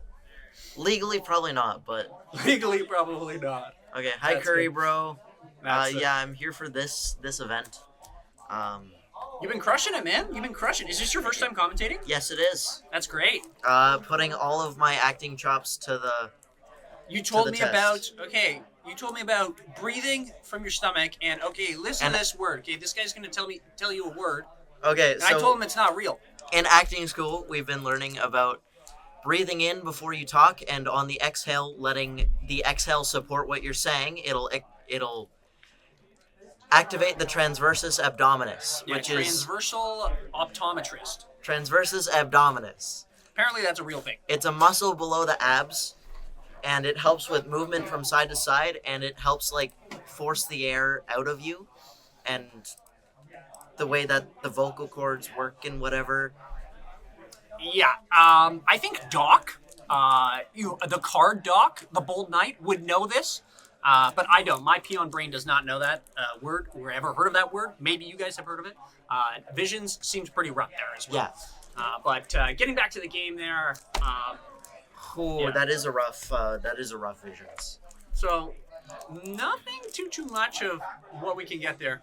Legally, probably not, but... Legally, probably not. Okay, hi That's Curry good. Bro. That's Yeah, I'm here for this event. You've been crushing it, man. You've been crushing. Is this your first time commentating? Yes, it is. That's great. Putting all of my acting chops to the... You told the me test. you told me about breathing from your stomach and, okay, listen And- to this word. Okay, this guy's going to tell you a word. Okay, And so... I told him it's not real. In acting school, we've been learning about breathing in before you talk, and on the exhale, letting the exhale support what you're saying. It'll activate the transversus abdominis, Yeah, which is transversal optometrist. transversus abdominis. Apparently that's a real thing. It's a muscle below the abs, and it helps with movement from side to side, and it helps like force the air out of you, and the way that the vocal cords work and whatever. Yeah, I think Doc, the card Doc, the Bold Knight, would know this, but I don't. My peon brain does not know that word or ever heard of that word. Maybe you guys have heard of it. Visions seems pretty rough there as well. Yeah. But getting back to the game there, Oh, Yeah. that is a rough visions. so nothing too much of what we can get there.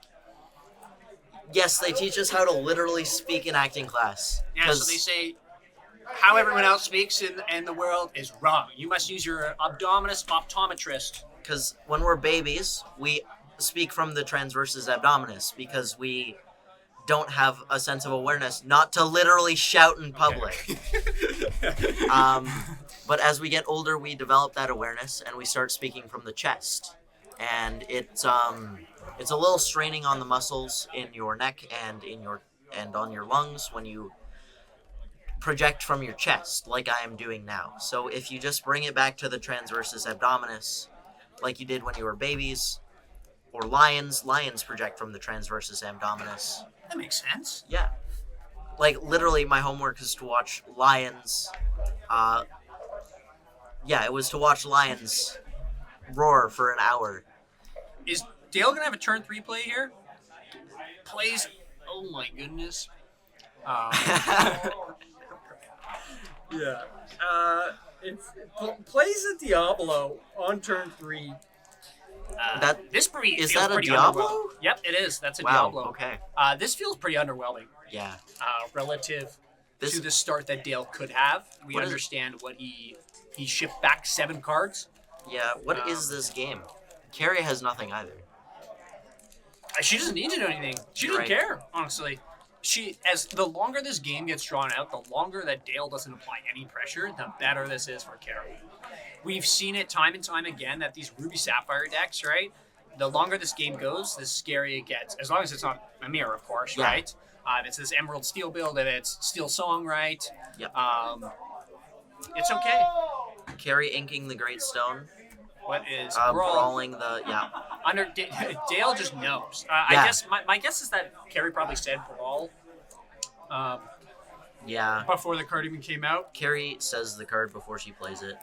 Yes, they teach us how to literally speak in acting class. Yeah, so they say how everyone else speaks in the world is wrong. You must use your abdominis optometrist. Because when we're babies, we speak from the transversus abdominis because we don't have a sense of awareness not to literally shout in public. But as we get older, we develop that awareness and we start speaking from the chest. And it's a little straining on the muscles in your neck and on your lungs when you project from your chest, like I am doing now. So if you just bring it back to the transversus abdominis, like you did when you were babies, or lions project from the transversus abdominis. That makes sense. Yeah. Like, literally, my homework is to watch lions Yeah, it was to watch lions roar for an hour. Is Dale gonna have a turn 3 play here? Plays. Oh my goodness. Um, yeah. It's plays a Diablo on turn 3. That This feels is that a pretty Diablo? underwhelming. Yep, it is. That's a Wow. Diablo. Okay. This feels pretty underwhelming Yeah. relative This to the start that Dale could have. We What is- understand what he shipped back 7 cards. Yeah. What is this game? Carrie has nothing either. She doesn't need to do anything. She doesn't Right. care, honestly. As the longer this game gets drawn out, the longer that Dale doesn't apply any pressure, the better this is for Carrie. We've seen it time and time again that these Ruby Sapphire decks, right? The longer this game goes, the scarier it gets. As long as it's not a mirror, of course, Yeah. right? If it's this Emerald Steel build, if it's Steel Song, right? Yep. It's okay. Carrie inking the Great Stone. What is Brawling the Dale just knows. Yeah. I guess my guess is that Carrie probably said brawl Yeah. before the card even came out. Carrie says the card before she plays it.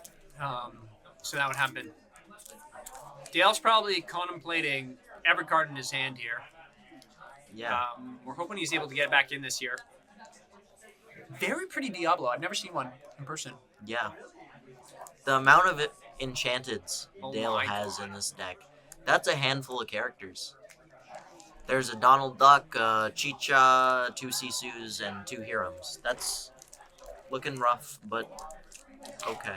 So that would happen. Dale's probably contemplating every card in his hand here. Yeah. We're hoping he's able to get it back in this year. Very pretty Diablo. I've never seen one in person. Yeah. The amount of enchanteds Oh Dale my has God. in this deck, that's a handful of characters. There's a Donald Duck, Chicha, 2 Sisus, and 2 Hirams. That's looking rough, but okay.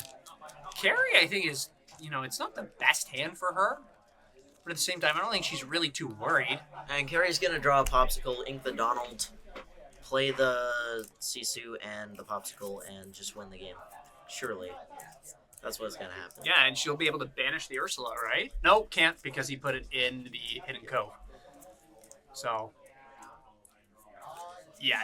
Carrie, I think, is, it's not the best hand for her. But at the same time, I don't think she's really too worried. And Carrie's going to draw a Popsicle, ink the Donald, play the Sisu and the Popsicle, and just win the game. Surely. That's what's going to happen. Yeah, and she'll be able to banish the Ursula, right? No, can't because he put it in the Hidden Cove. So, yeah,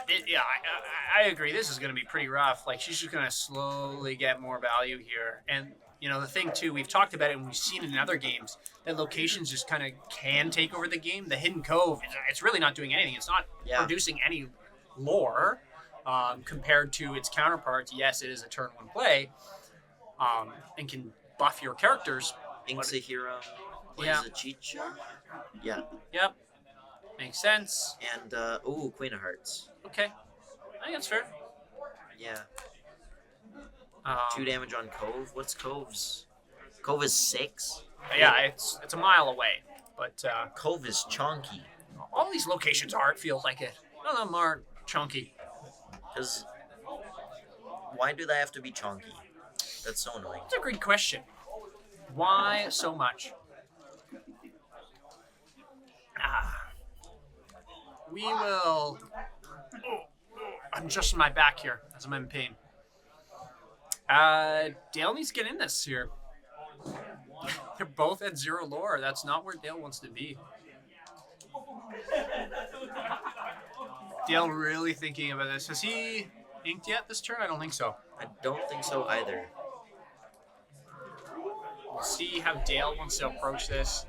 I agree. This is going to be pretty rough. Like, she's just going to slowly get more value here. And, the thing, too, we've talked about it and we've seen it in other games, that locations just kind of can take over the game. The Hidden Cove, it's really not doing anything. It's not producing any lore compared to its counterparts. Yes, it is a turn 1 play and can buff your characters. Inks a hero, plays Yeah. a Chicha. Yeah. Yep. Makes sense. And, Queen of Hearts. Okay. I think that's fair. Yeah. 2 damage on Cove. What's Cove's? Cove is 6? Yeah, it's a mile away. But Cove is chonky. all these locations are, it feels like it. None of them are chunky. Because why do they have to be chonky? That's so annoying. That's a great question. Why so much? We will... I'm adjusting my back here as I'm in pain. Dale needs to get in this here. They're both at 0 lore. That's not where Dale wants to be. Dale really thinking about this. Has he inked yet this turn? I don't think so. I don't think so either. We'll see how Dale wants to approach this.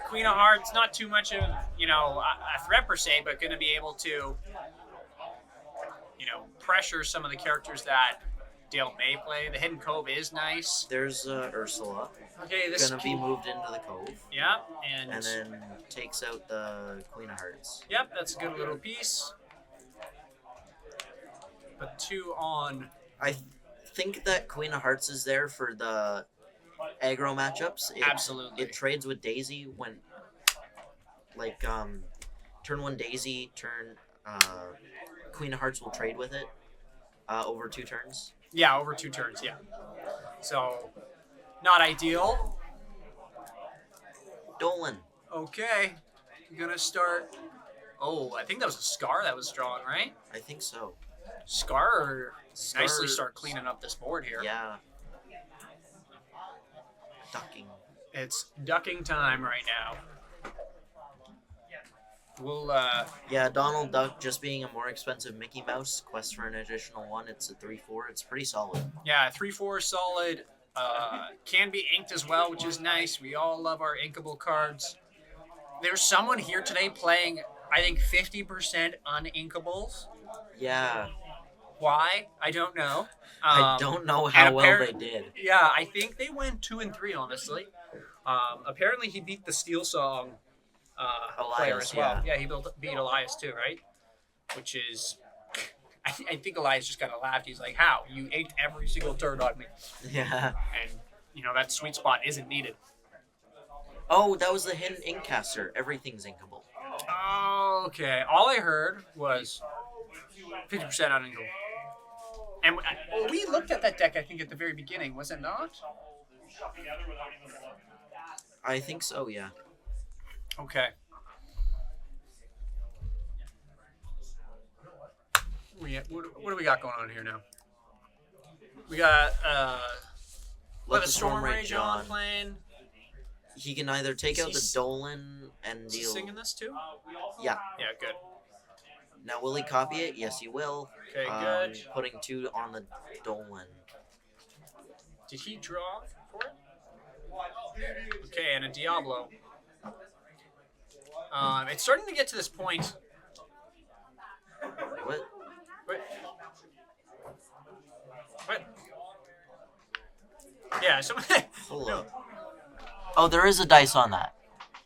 Queen of Hearts, not too much of, a threat per se, but going to be able to, pressure some of the characters that Dale may play. The Hidden Cove is nice. There's Ursula. Okay, this Gonna be moved into the Cove. Yeah, And then takes out the Queen of Hearts. Yep, that's a good little piece. But 2 on. I think that Queen of Hearts is there for the aggro matchups. Absolutely. It trades with Daisy when, turn 1 Daisy, turn Queen of Hearts will trade with it over 2 turns. Yeah, over 2 turns, yeah. So, not ideal. Dolan. Okay, gonna start. Oh, I think that was a Scar that was drawn, right? I think so. Scar nicely Scar- start cleaning up this board here. Yeah. Ducking. It's ducking time right now. We'll, Yeah, Donald Duck just being a more expensive Mickey Mouse. Quest for an additional 1. It's a 3/4. It's pretty solid. yeah, 3/4 solid. Can be inked as well, which is nice. We all love our inkable cards. There's someone here today playing, I think, 50% uninkables. Yeah. Why? I don't know. I don't know how well they apparent- did. Yeah, I think they went 2-3, honestly. Apparently, he beat the Steel Song player Elias, as well. yeah. Yeah, he beat Elias too, right? Which is, I think Elias just kind of laughed. He's like, "How? You ate every single turn on me," Yeah. and that sweet spot isn't needed. Oh, that was the hidden inkcaster. Everything's inkable. Okay, all I heard was 50% on Ingle. And we looked at that deck, I think, at the very beginning, was it not? I think so, yeah. Okay. What do we got going on here now? We got Let the Storm Rage on on. playing. He can either take out the He's- Dolan and Is he deal. singing this too? Yeah. Yeah, good. Now, will he copy it? Yes, he will. Okay, good. Putting 2 on the Dolan. Did he draw for it? Okay, and a Diablo. It's starting to get to this point. What? What? Yeah, Hold up. Oh, there is a dice on that.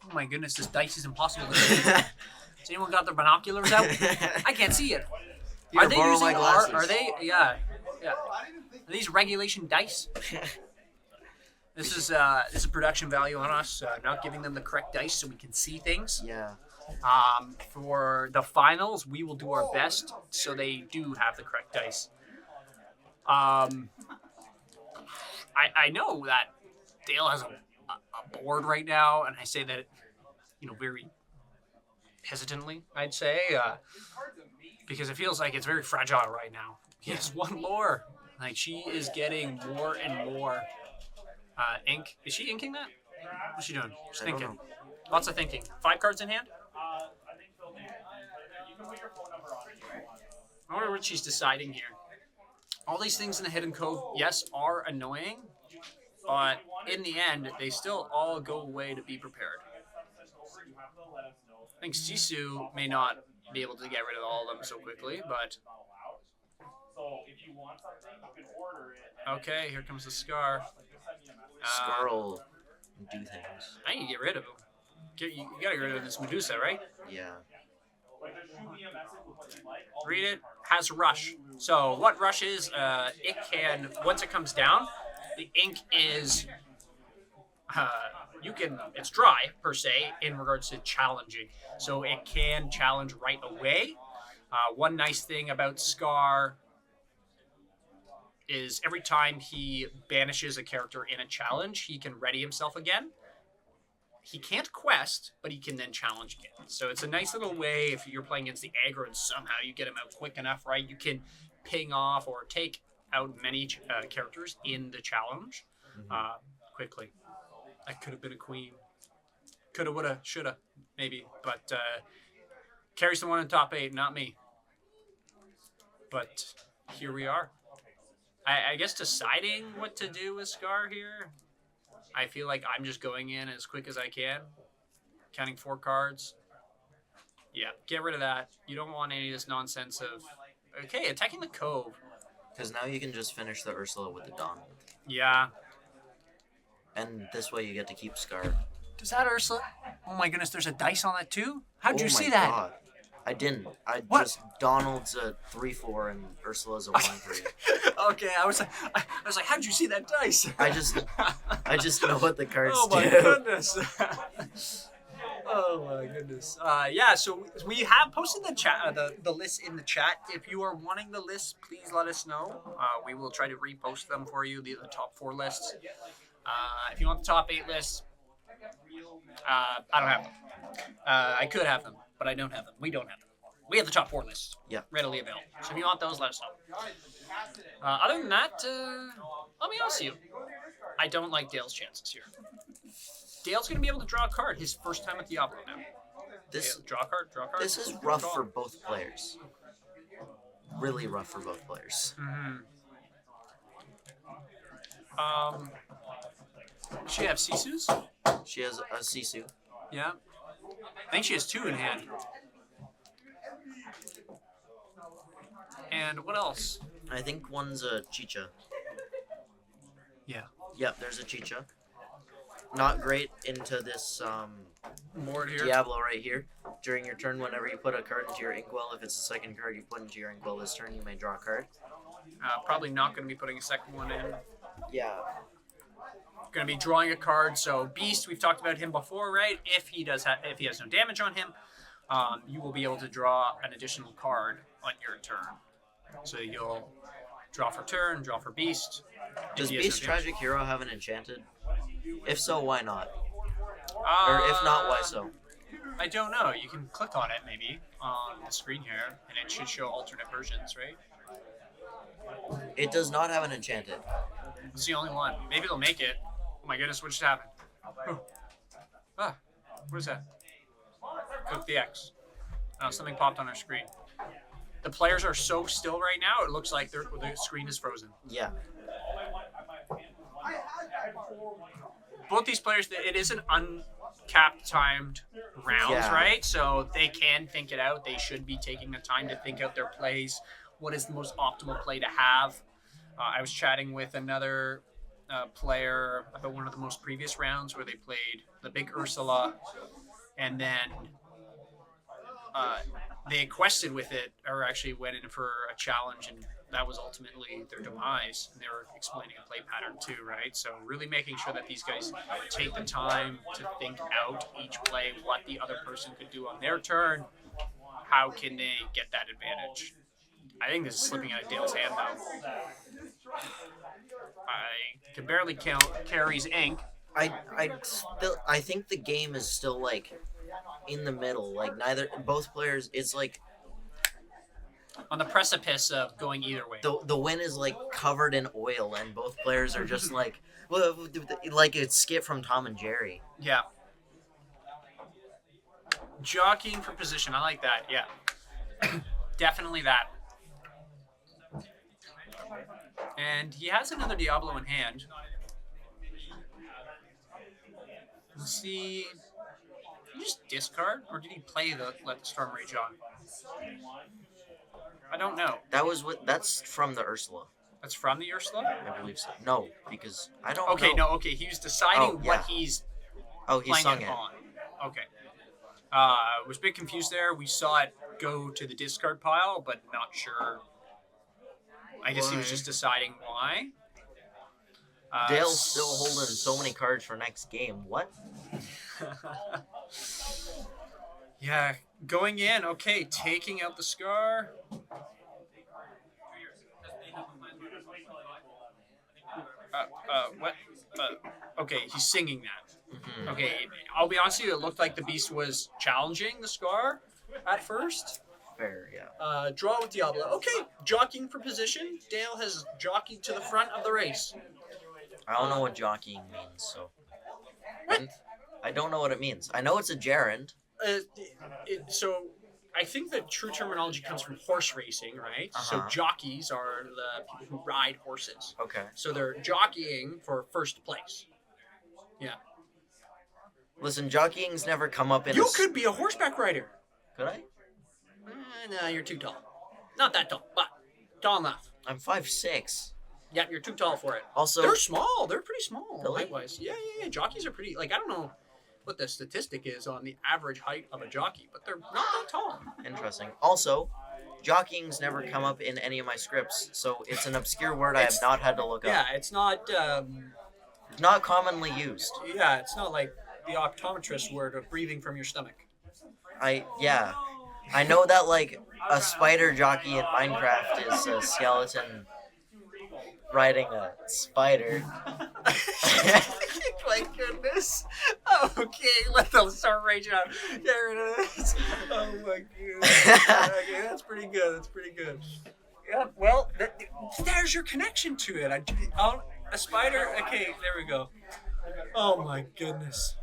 Oh my goodness, this dice is impossible to see. Has anyone got their binoculars out? I can't see it. Here, Are they borrow using my glasses. Are they? Yeah. Are these regulation dice? This is production value on us, not giving them the correct dice so we can see things. Yeah. For the finals, we will do our best so they do have the correct dice. I know that Dale has a board right now, and I say that, very hesitantly, I'd say, because it feels like it's very fragile right now. He has one lore. Like, she is getting more and more ink. Is she inking that? What's she doing? She's I don't thinking. know. Lots of thinking. 5 cards in hand? I wonder what she's deciding here. All these things in the Hidden Cove, yes, are annoying, but in the end, they still all go away to be prepared. I think Sisu may not be able to get rid of all of them so quickly, but... Okay, here comes the Scar. Scar will do things. I need to get rid of him. You gotta get rid of this Medusa, right? Yeah. Read it. Has Rush. So what Rush is, it can, once it comes down, the ink is, it's dry, per se, in regards to challenging. So it can challenge right away. One nice thing about Scar is every time he banishes a character in a challenge, he can ready himself again. He can't quest, but he can then challenge again. So it's a nice little way if you're playing against the aggro and somehow you get him out quick enough, right? You can ping off or take out many characters in the challenge quickly. That could have been a queen. Coulda, woulda, shoulda, maybe. But carries the one in top 8, not me. But here we are. I guess deciding what to do with Scar here, I feel like I'm just going in as quick as I can. Counting 4 cards. Yeah, get rid of that. You don't want any of this nonsense of... Okay, attacking the Cove. Because now you can just finish the Ursula with the Donald. Yeah. And this way you get to keep Scar. Does that Ursula? Oh my goodness, there's a dice on that too? How'd you see that? God. I didn't. What? Just Donald's a 3/4 and Ursula's a 1/3. Okay, I was like, how'd you see that dice? I just know what the cards Oh my do. goodness. Oh my goodness. Yeah, so we have posted the chat, the list in the chat. If you are wanting the list, please let us know. We will try to repost them for you, the top 4 lists. If you want the top 8 lists, I don't have them. I could have them, but I don't have them. We don't have them. We have the top 4 lists. Yeah. Readily available. So if you want those, let us know. Other than that, let me ask you. I don't like Dale's chances here. Dale's going to be able to draw a card his first time at Diablo now. This Draw a card. this is rough for both players. Really rough for both players. Does she have Sisu's? She has a Sisu. Yeah. I think she has 2 in hand. And what else? I think one's a Chicha. Yeah. Yep, there's a Chicha. Not great into this Board here. Diablo right here. During your turn, whenever you put a card into your inkwell, if it's the second card you put into your inkwell this turn, you may draw a card. Probably not going to be putting a second one in. Yeah. Going to be drawing a card. So Beast, we've talked about him before, right? If he has no damage on him, you will be able to draw an additional card on your turn. So you'll draw for turn, draw for Beast. Does If he has Beast no damage. Tragic Hero have an enchanted? If so, why not? Uh, Or if not, why so? I don't know. You can click on it maybe on the screen here, and it should show alternate versions, right? It does not have an enchanted. It's the only one. Maybe they'll make it. Oh my goodness, what just happened? Oh. Ah, what is that? Click the X. Oh, something popped on our screen. The players are so still right now, it looks like the screen is frozen. Yeah. Both these players, it is an uncapped timed rounds, Yeah. right? So they can think it out. They should be taking the time to think out their plays. What is the most optimal play to have? I was chatting with another player about one of the most previous rounds where they played the big Ursula, and then they quested with it, or actually went in for a challenge, and that was ultimately their demise. And they were explaining a play pattern too, right? So really making sure that these guys take the time to think out each play, what the other person could do on their turn, how can they get that advantage. I think this is slipping out of Dale's hand though. I can barely count Carrie's ink. I think the game is still like in the middle. Like both players. It's like On the precipice of going either way. the win is like covered in oil, and both players are just like, well, like it's Skip from Tom and Jerry. Yeah. Jockeying for position. I like that. Yeah. Definitely that. And he has another Diablo in hand. Let's see. Did he just discard? Or did he play the Let the Storm Rage On? I don't know. That's from the Ursula, That's from the Ursula? I believe so. No, because I don't Okay, know. no, okay. He was deciding Oh, yeah. what he's Oh, he playing sung it it. on. Okay. Was a bit confused there. We saw it go to the discard pile, but not sure. I guess he was Why? just deciding why. Dale's still holding so many cards for next game. What? Yeah, going in. Okay, taking out the scar. What? Okay, he's singing that. Mhm. Okay, I'll be honest with you, it looked like the beast was challenging the scar at first. Fair, yeah. Draw with Diablo. Okay, jockeying for position. Dale has jockeyed to the front of the race. I don't know what jockeying means, so. What? I don't know what it means. I know it's a gerund. So I think the true terminology comes from horse racing, right? So Uh-huh. jockeys are the people who ride horses. Okay. So they're jockeying for first place. Yeah. Listen, jockeying's never come up in You a... could be a horseback rider. Could I? No, you're too tall. Not that tall, but tall enough. I'm 5'6". Yeah, you're too tall for it. Also, They're small. They're pretty small. Really? Height-wise. Yeah. Jockeys are pretty. Like I don't know what the statistic is on the average height of a jockey, but they're not that tall. interesting. Also, jockeying's never come up in any of my scripts, so it's an obscure word I have not had to look up. Yeah, it's not. Not commonly used. Yeah, it's not like the optometrist word of breathing from your stomach. Yeah. I know that, like, a spider jockey in Minecraft is a skeleton riding a spider. My goodness. Okay, let them start raging out. There it is. Oh my goodness. Okay, that's pretty good. Yeah, well, there's your connection to it. A spider. Okay, there we go. Oh my goodness.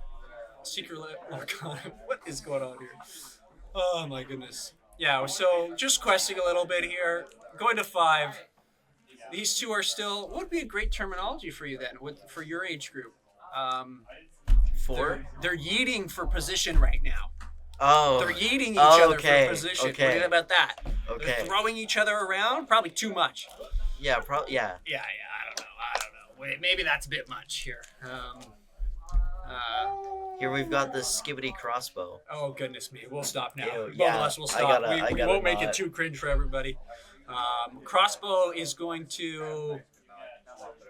Secret Lorcana. What is going on here? Oh my goodness. Yeah, so just questing a little bit here. Going to 5. These two are still. What would be a great terminology for you then, for your age group? 4? They're yeeting for position right now. Oh. They're yeeting each Oh, other okay, for position. okay. What about that? Okay. They're throwing each other around. Probably too much. Yeah, probably. Yeah. Yeah. I don't know. Wait, maybe that's a bit much here. Here we've got this skibbity crossbow. Oh goodness me, we'll stop now. Ew, Both yeah, of us will I stop. gotta- I we gotta won't make it not. too cringe for everybody. Crossbow is going to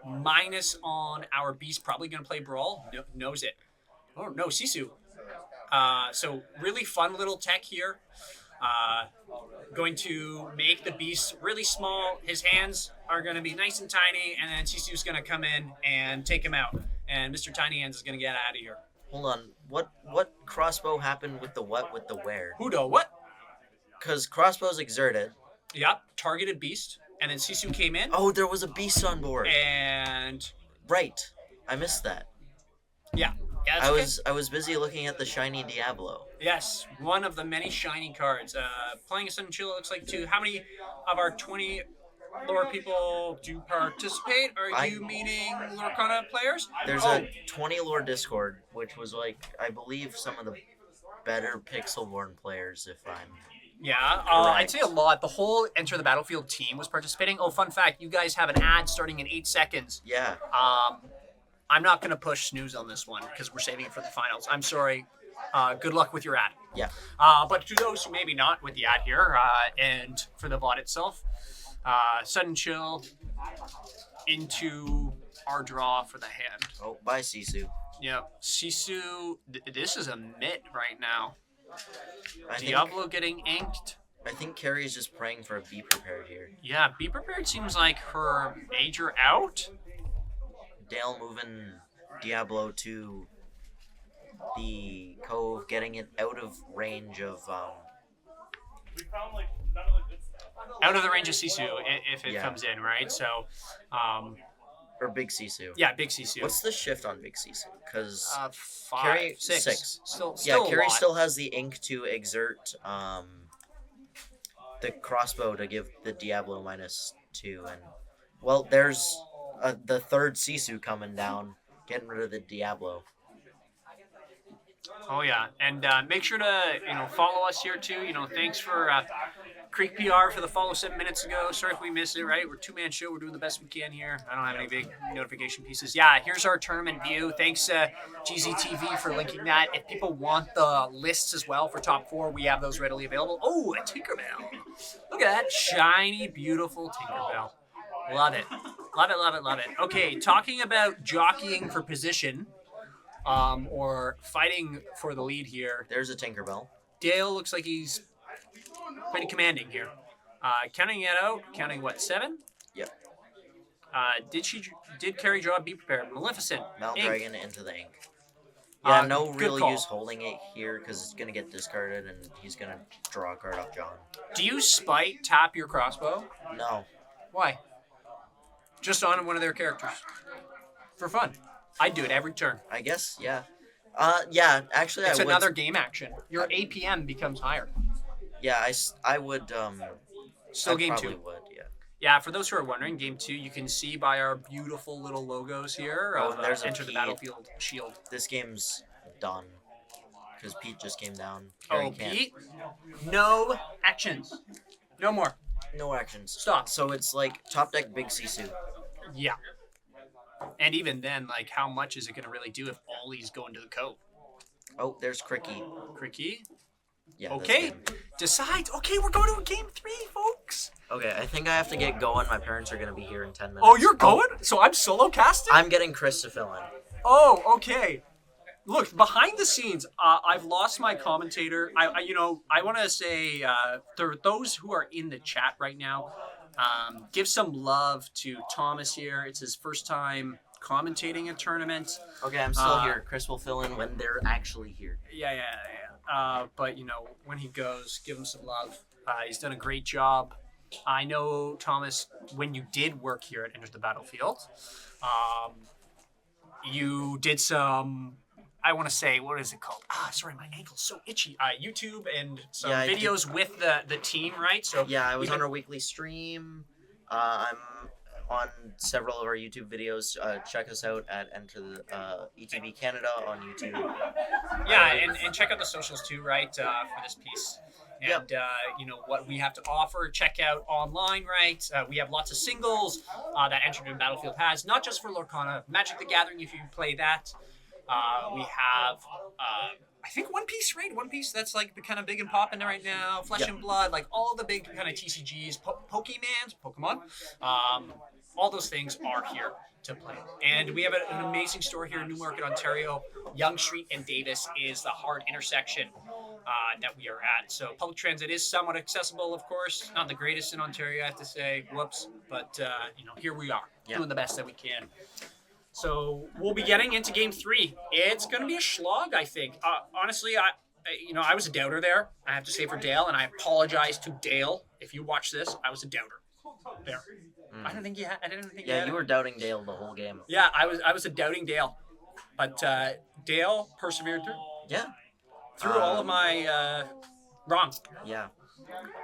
minus on our beast. Probably going to play brawl. Knows it. Oh no, Sisu. So really fun little tech here. Going to make the beast really small. His hands are going to be nice and tiny, and then Sisu's going to come in and take him out. And Mr. Tiny Hands is going to get out of here. Hold on. What crossbow happened with the what with the where? Hudo, what? Because crossbow's exerted. Yep, targeted beast. And then Sisu came in. Oh, there was a beast on board. And Right. I missed that. yeah, that's okay. I was busy looking at the shiny Diablo. Yes, one of the many shiny cards. Playing a Sun and Chill looks like two. How many of our 20 lore people do participate? Are you meaning Lorcana players? There's a 20 lore Discord, which was like I believe some of the better Pixelborn players, if I'm. Yeah, Correct. I'd say a lot. The whole Enter the Battlefield team was participating. Oh, fun fact, you guys have an ad starting in 8 seconds. Yeah. I'm not going to push snooze on this one because we're saving it for the finals. I'm sorry. Good luck with your ad. Yeah. But to those who maybe not with the ad here, and for the VOD itself, Sudden Chill into our draw for the hand. Oh, bye, Sisu. Yeah, Sisu, this is a mitt right now. I Diablo getting inked. think Carrie's just praying for a be prepared here. Yeah, Be Prepared seems like her major out. Dale moving Diablo to the cove, getting it out of range of Out of the range of Sisu if it Yeah. comes in, right? So, or Big Sisu. yeah, Big Sisu. What's the shift on Big Sisu? Because 5, Carrie 6. Still yeah, a Carrie lot. still has the ink to exert the crossbow to give the Diablo -2, and well, there's the third Sisu coming down, getting rid of the Diablo. Oh yeah, and make sure to follow us here too. Thanks for Creek PR for the follow 7 minutes ago. Sorry if we missed it. Right, we're 2-man show. We're doing the best we can here. I don't have any big notification pieces. Yeah, here's our tournament view. Thanks GZTV for linking that. If people want the lists as well for top 4, we have those readily available. Oh, a Tinkerbell! Look at that shiny, beautiful Tinkerbell. Love it. Love it, love it, love it. Okay, talking about jockeying for position, or fighting for the lead here. There's a Tinkerbell. Dale looks like he's pretty commanding here. Counting it out, counting what, 7? Yep. Did Carrie draw Be Prepared? Maleficent. Ink. Maldragon into the ink. Yeah, no good real call. use holding it here because it's gonna get discarded and he's gonna draw a card off John. Do you spite tap your crossbow? No. Why? Just on one of their characters. For fun. I do it every turn. I guess, yeah. Yeah, actually It's I would. another game action. Your APM becomes higher. Yeah, I would, Still I game probably 2. would, yeah. Yeah, for those who are wondering, game 2, you can see by our beautiful little logos here. Oh, there's a Enter the Pete. Battlefield shield. This game's done. Because Pete just came down. Oh, Carrie can't. Pete? No actions. No more. No actions. Stop. So it's like top deck Big Sisu. Yeah. And even then, like, how much is it going to really do if all these go into the cove? Oh, there's Cricky. Cricky? Yeah. Okay. that's him. Decides. Okay, we're going to a game 3, folks. Okay, I think I have to get going. My parents are gonna be here in 10 minutes. Oh, you're going? So I'm solo casting? I'm getting Chris to fill in. Oh, okay. Look, behind the scenes, I've lost my commentator. I want to say, for those who are in the chat right now, give some love to Thomas here. It's his first time commentating a tournament. Okay, I'm still here. Chris will fill in when they're actually here. Yeah. But, when he goes, give him some love. He's done a great job. I know, Thomas, when you did work here at Enter the Battlefield, you did some, I want to say, what is it called? Sorry, my ankle's so itchy. YouTube and some Yeah, I videos with the team, right? So Yeah, I was even- on our weekly stream. I'm on several of our YouTube videos. Check us out at Enter the ETB Canada on YouTube. Yeah, and check out the socials too, right, for this piece. And, Yep. What we have to offer, check out online, right? We have lots of singles that Entered in Battlefield has, not just for Lorcana. Magic the Gathering, if you play that. We have, I think One Piece, right? One Piece, that's like kind of big and popping right now. Flesh and Blood, like all the big kind of TCGs, Pokemon. All those things are here to play. And we have an amazing store here in Newmarket, Ontario. Yonge Street and Davis is the hard intersection that we are at. So public transit is somewhat accessible, of course. Not the greatest in Ontario, I have to say. Whoops. But, here we are, doing the best that we can. So we'll be getting into Game 3. It's going to be a slog, I think. Honestly, I was a doubter there, I have to say, for Dale, and I apologize to Dale. If you watch this, I was a doubter there. I didn't think you had You were doubting Dale the whole game. Yeah, I was a doubting Dale. But Dale persevered through. Yeah. Through all of my wrong. Yeah.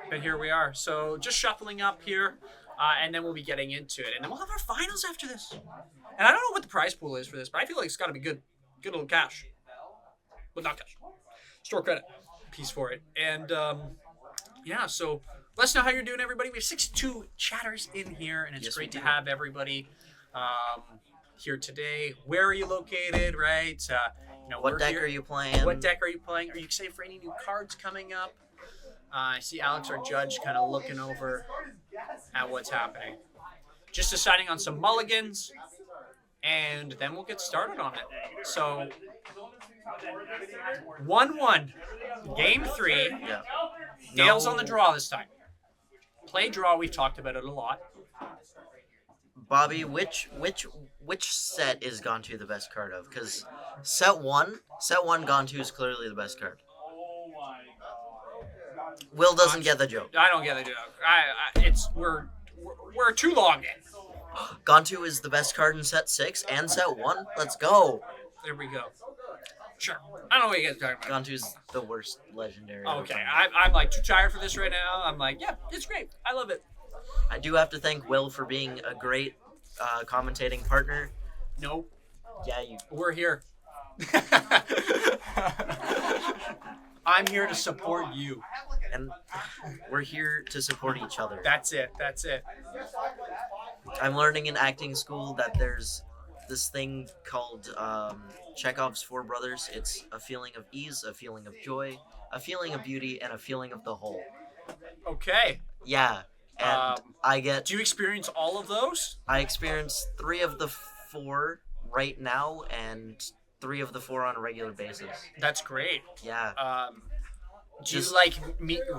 But here we are. So just shuffling up here, and then we'll be getting into it. And then we'll have our finals after this. And I don't know what the prize pool is for this, but I feel like it's got to be good little cash. Well, not cash. Store credit piece for it. And, so let us know how you're doing, everybody. We have 62 chatters in here, and it's great to have everybody here today. Where are you located, right? What deck are you playing? What deck are you playing? Are you excited for any new cards coming up? I see Alex, our judge, kind of looking over at what's happening. Just deciding on some mulligans, and then we'll get started on it. So, 1-1, Game 3. Yeah. Dale's on the draw this time. Play draw, we've talked about it a lot. Bobby, which set is Gontu the best card of? Because set one Gontu is clearly the best card. Will doesn't get the joke. I don't get the joke. We're too long in. Gontu is the best card in set 6 and set 1. Let's go. There we go. Sure. I don't know what you guys are talking about. Gontu's the worst legendary. Okay, I'm like too tired for this right now. I'm like, yeah, it's great. I love it. I do have to thank Will for being a great commentating partner. Nope. Yeah, We're here. I'm here to support you. And we're here to support each other. That's it. I'm learning in acting school that there's this thing called Chekhov's Four Brothers. It's a feeling of ease, a feeling of joy, a feeling of beauty, and a feeling of the whole. Okay. Yeah. And Do you experience all of those? I experience 3 of the 4 right now, and 3 of the 4 on a regular basis. That's great. Yeah. Do you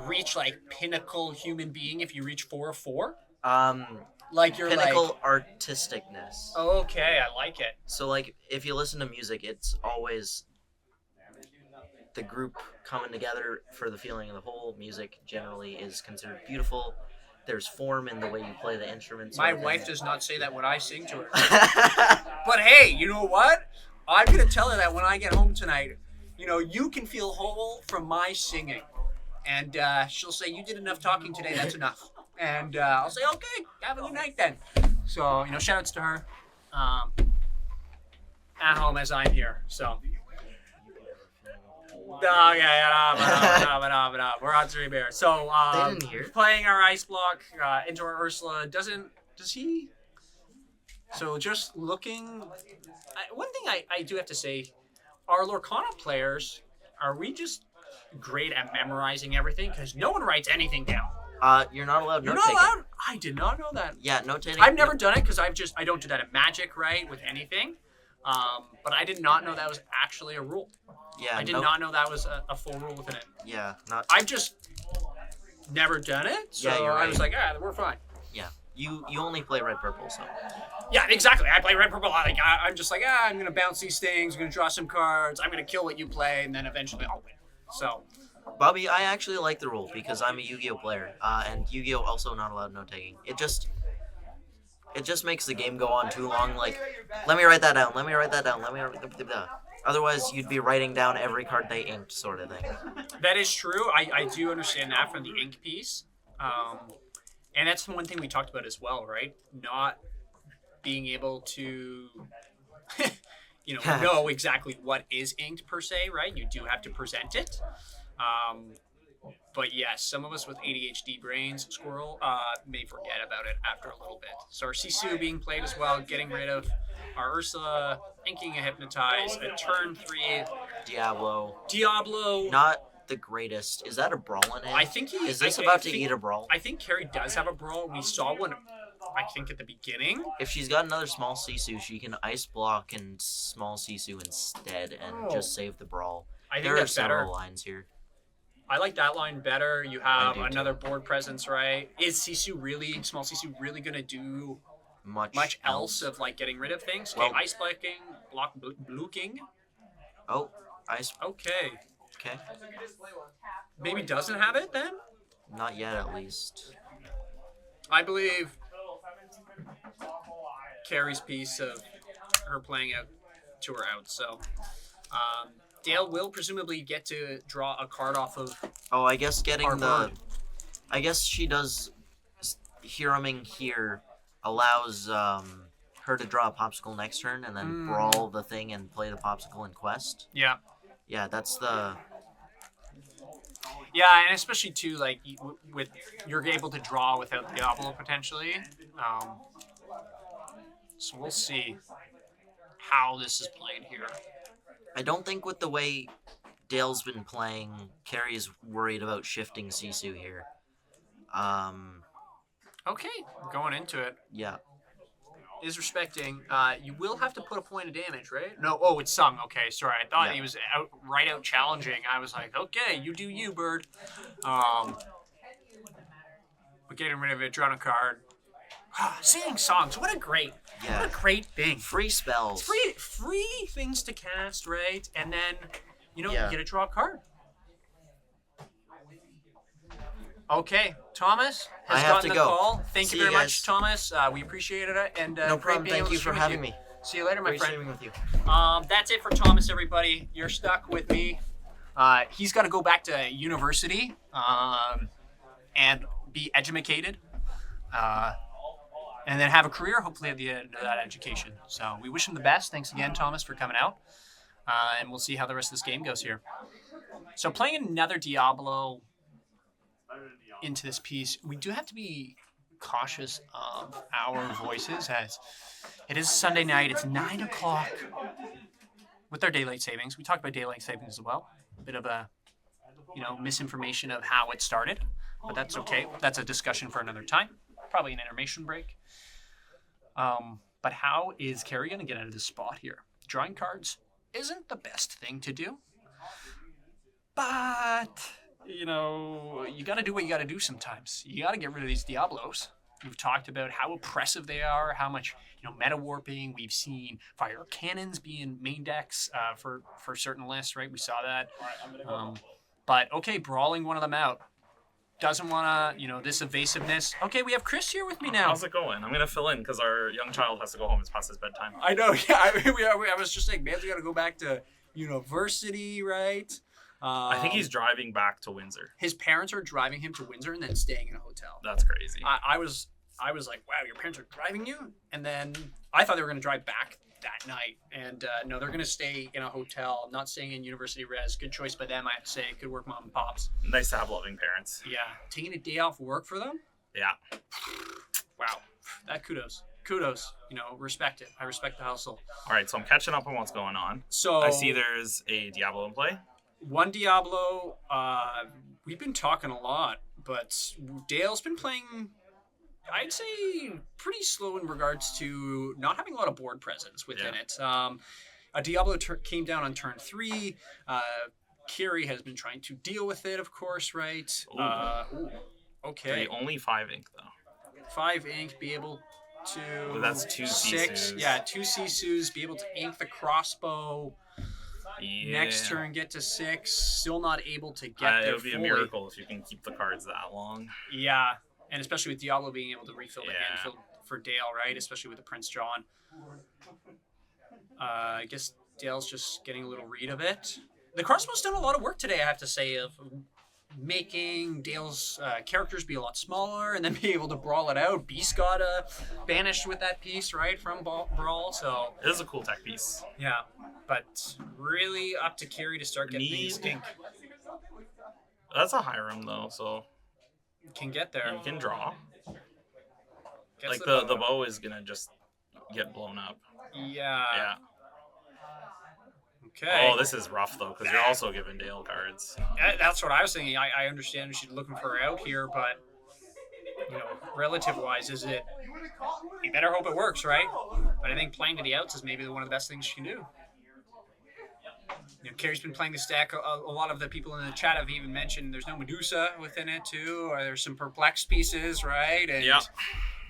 reach like pinnacle human being if you reach 4 of 4? Like you're pinnacle artisticness. Okay, I like it. So like if you listen to music, it's always the group coming together for the feeling of the whole. Music generally is considered beautiful. There's form in the way you play the instruments. My wife does not say that when I sing to her. But hey, you know what? I'm going to tell her that when I get home tonight. You can feel whole from my singing. And she'll say, you did enough talking today, that's enough. And I'll say, okay, have a good night then. So, shout outs to her. At home as I'm here, so. We're on 3 bear. So, they didn't hear. Playing our ice block into our Ursula. Does he? So just looking, one thing I do have to say, our Lorcana players, are we just great at memorizing everything? Because no one writes anything down. You're not allowed You're note-taking. not allowed? I did not know that. Yeah, note-taking. I've never done it because I don't do that at Magic, right, with anything. But I did not know that was actually a rule. Yeah, I did not know that was a full rule within it. Yeah, not. I've just never done it, so Yeah, you're right. I was like, we're fine. Yeah, you only play red purple, so. Yeah, exactly. I play red purple. I'm just like, I'm gonna bounce these things. I'm gonna draw some cards. I'm gonna kill what you play, and then eventually I'll win. So. Bobby, I actually like the rule because I'm a Yu-Gi-Oh player, and Yu-Gi-Oh also not allowed note-taking. It just makes the game go on too long. Like, let me write that down. Let me write that down. Otherwise, you'd be writing down every card they inked, sort of thing. That is true. I do understand that from the ink piece. And that's the one thing we talked about as well, right? Not being able to, know exactly what is inked per se, right? You do have to present it. But yes, some of us with ADHD brains, Squirrel, may forget about it after a little bit. So our Sisu being played as well, getting rid of our Ursula, inking a Hypnotize, a turn 3. Diablo. Not the greatest. Is that a brawl in it? I think he is this about to eat a brawl? I think Carrie does have a brawl. We saw one, I think, at the beginning. If she's got another small Sisu, she can ice block and small Sisu instead and just save the brawl. I think there are that's better. several lines here. I like that line better. You have another board presence, right? Is small Sisu really going to do much else of like getting rid of things? Okay, ice blocking. Oh, ice. Okay. Okay. Maybe doesn't have it then? Not yet, at least. I believe Carrie's piece of her playing out to her out. So Dale will presumably get to draw a card off of. Oh, I guess getting our bird. I guess she does. Heroing here allows her to draw a popsicle next turn and then brawl the thing and play the popsicle in quest. Yeah. Yeah, that's the. Yeah, and especially too, like with you're able to draw without Diablo potentially. So we'll see how this is played here. I don't think with the way Dale's been playing, Carrie is worried about shifting Sisu here. Okay, going into it. Yeah. Is respecting. You will have to put a point of damage, right? No. Oh, it's sung. Okay, sorry. I thought he was out challenging. I was like, okay, you do you, bird. But getting rid of it, drawing a card. Singing songs. What a great thing. Free spells. Free things to cast, right? And then, you get to draw a card. Okay, Thomas has gotten the call. Thank you very much, Thomas. We appreciate it. And no problem. Thank you for having me. See you later, my friend. Streaming with you. That's it for Thomas, everybody. You're stuck with me. He's got to go back to university and be educated. And then have a career, hopefully, at the end of that education. So we wish him the best. Thanks again, Thomas, for coming out. And we'll see how the rest of this game goes here. So playing another Diablo into this piece, we do have to be cautious of our voices as it is Sunday night. It's 9 o'clock with our daylight savings. We talked about daylight savings as well. A bit of a, misinformation of how it started, but that's okay. That's a discussion for another time. Probably an intermission break. But how is Carrie going to get out of this spot here? Drawing cards isn't the best thing to do, but you got to do what you got to do sometimes. You got to get rid of these Diablos. We've talked about how oppressive they are, how much meta warping. We've seen fire cannons being main decks for certain lists, right? We saw that. But okay, brawling one of them out. Doesn't want to, this evasiveness. Okay, we have Chris here with me now. How's it going? I'm going to fill in because our young child has to go home. It's past his bedtime. I know, yeah. I was just saying, man's got to go back to university, right? I think he's driving back to Windsor. His parents are driving him to Windsor and then staying in a hotel. That's crazy. I was like, wow, your parents are driving you? And then I thought they were going to drive back that night. And no, they're going to stay in a hotel, not staying in university res. Good choice by them, I have to say. Good work, mom and pops. Nice to have loving parents. Yeah. Taking a day off work for them? Yeah. Wow. That kudos. Respect it. I respect the hustle. All right, so I'm catching up on what's going on. So I see there's a Diablo in play. One Diablo, we've been talking a lot, but Dale's been playing, I'd say, pretty slow in regards to not having a lot of board presence within it. A Diablo came down on turn 3. Carrie has been trying to deal with it, of course, right? Okay. Only 5 ink, though. 5 ink, be able to... Well, that's 2 6. Sisus. Yeah, 2 Sisus, be able to ink the crossbow. Yeah. Next turn, get to 6. Still not able to get there it would be fully. a miracle if you can keep the cards that long. Yeah, and especially with Diablo being able to refill the hand field for Dale, right? Especially with the Prince John. I guess Dale's just getting a little read of it. The crossbow's done a lot of work today, I have to say, of making Dale's characters be a lot smaller and then be able to brawl it out. Beast got banished with that piece, right, from Brawl. So It is a cool tech piece. yeah, but really up to Carrie to start getting things kink. That's a Hiram though, so Can get there. you can draw. Gets Like the bow is gonna just get blown up. Yeah. Yeah. Okay. Oh, this is rough though, because you're also giving Dale cards. That's what I was thinking. I understand she's looking for her out here, but relative wise, is it? You better hope it works, right? But I think playing to the outs is maybe one of the best things she can do. Carrie's been playing the stack. A lot of the people in the chat have even mentioned there's no Medusa within it too, or there's some perplexed pieces, right? And Yeah.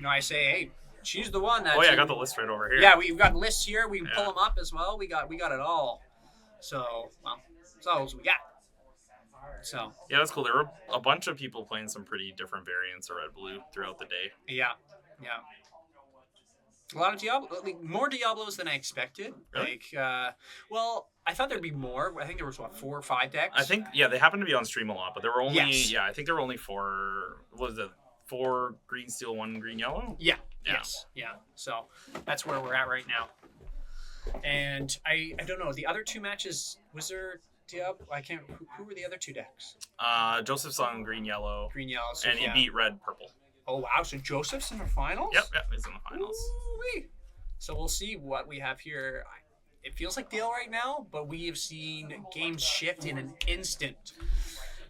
I say, hey, she's the one that. Oh yeah, I got the list right over here. Yeah, we've got lists here. We can pull them up as well. We got it all. So, that's all we got. So. Yeah, that's cool. There were a bunch of people playing some pretty different variants of red blue throughout the day. Yeah. A lot of Diablo, more Diablos than I expected. Really? I thought there'd be more. I think there was 4 or 5 decks. I think they happened to be on stream a lot, but there were only Yes. I think there were only 4. What was it? 4 green steel, 1 green yellow. Yeah. Yes. Yeah. So that's where we're at right now. And I don't know, the other 2 matches, was there Diablo? I can't. Who were the other 2 decks? Joseph's on green yellow, Green yellow. So and he beat red purple. Oh wow! So Joseph's in the finals. Yep, he's in the finals. Ooh-wee. So we'll see what we have here. It feels like Dale right now, but we have seen games shift in an instant.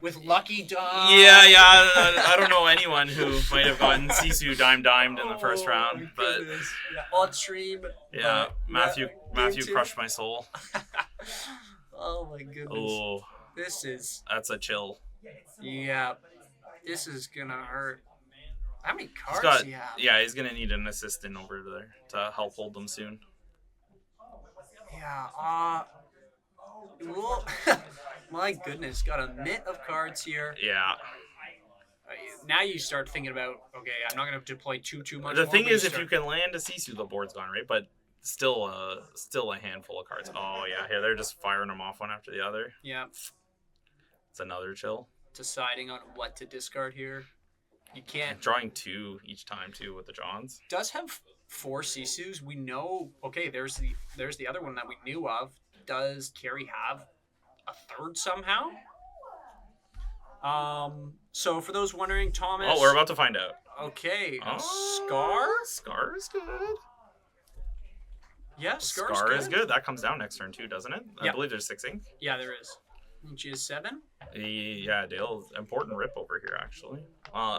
With Lucky Dime. Yeah. I don't know anyone who might have gotten Sisu dimed in the first round, but on stream. yeah, Matthew crushed my soul. Oh my goodness. Oh, that's a chill. Yeah, this is gonna hurt. How many cards do you have? Yeah, he's gonna need an assistant over there to help hold them soon. Yeah. Well, my goodness, got a mitt of cards here. Yeah. Now you start thinking about, okay, I'm not going to deploy too much. The thing is, if you can land a Sisu, the board's gone, right? But still a handful of cards. Oh yeah, here they're just firing them off one after the other. Yeah. It's another chill. Deciding on what to discard here. You can't. Drawing 2 each time too with the Johns. Does have 4 Sisus. We know. Okay, there's the other one that we knew of. Does Carrie have a third somehow? So for those wondering, Thomas. Oh, we're about to find out. Okay, Scar. Scar is good. Yeah, Scar is good. That comes down next turn too, doesn't it? I Yep. believe there's 6 ink. Yeah, there is. She is 7. Yeah, Dale, important rip over here actually.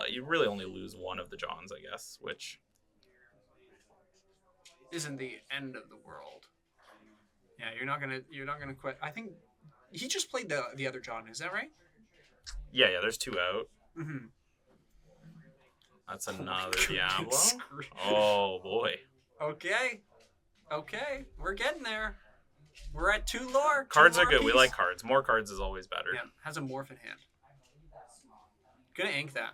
You really only lose 1 of the Johns, I guess, which isn't the end of the world. Yeah, you're not gonna quit. I think he just played the other John. Is that right? Yeah. There's 2 out. Mm-hmm. That's another Diablo. Oh boy. Okay, we're getting there. We're at 2 lore. Cards are good. We like cards. More cards is always better. Yeah, has a morph in hand. Gonna ink that.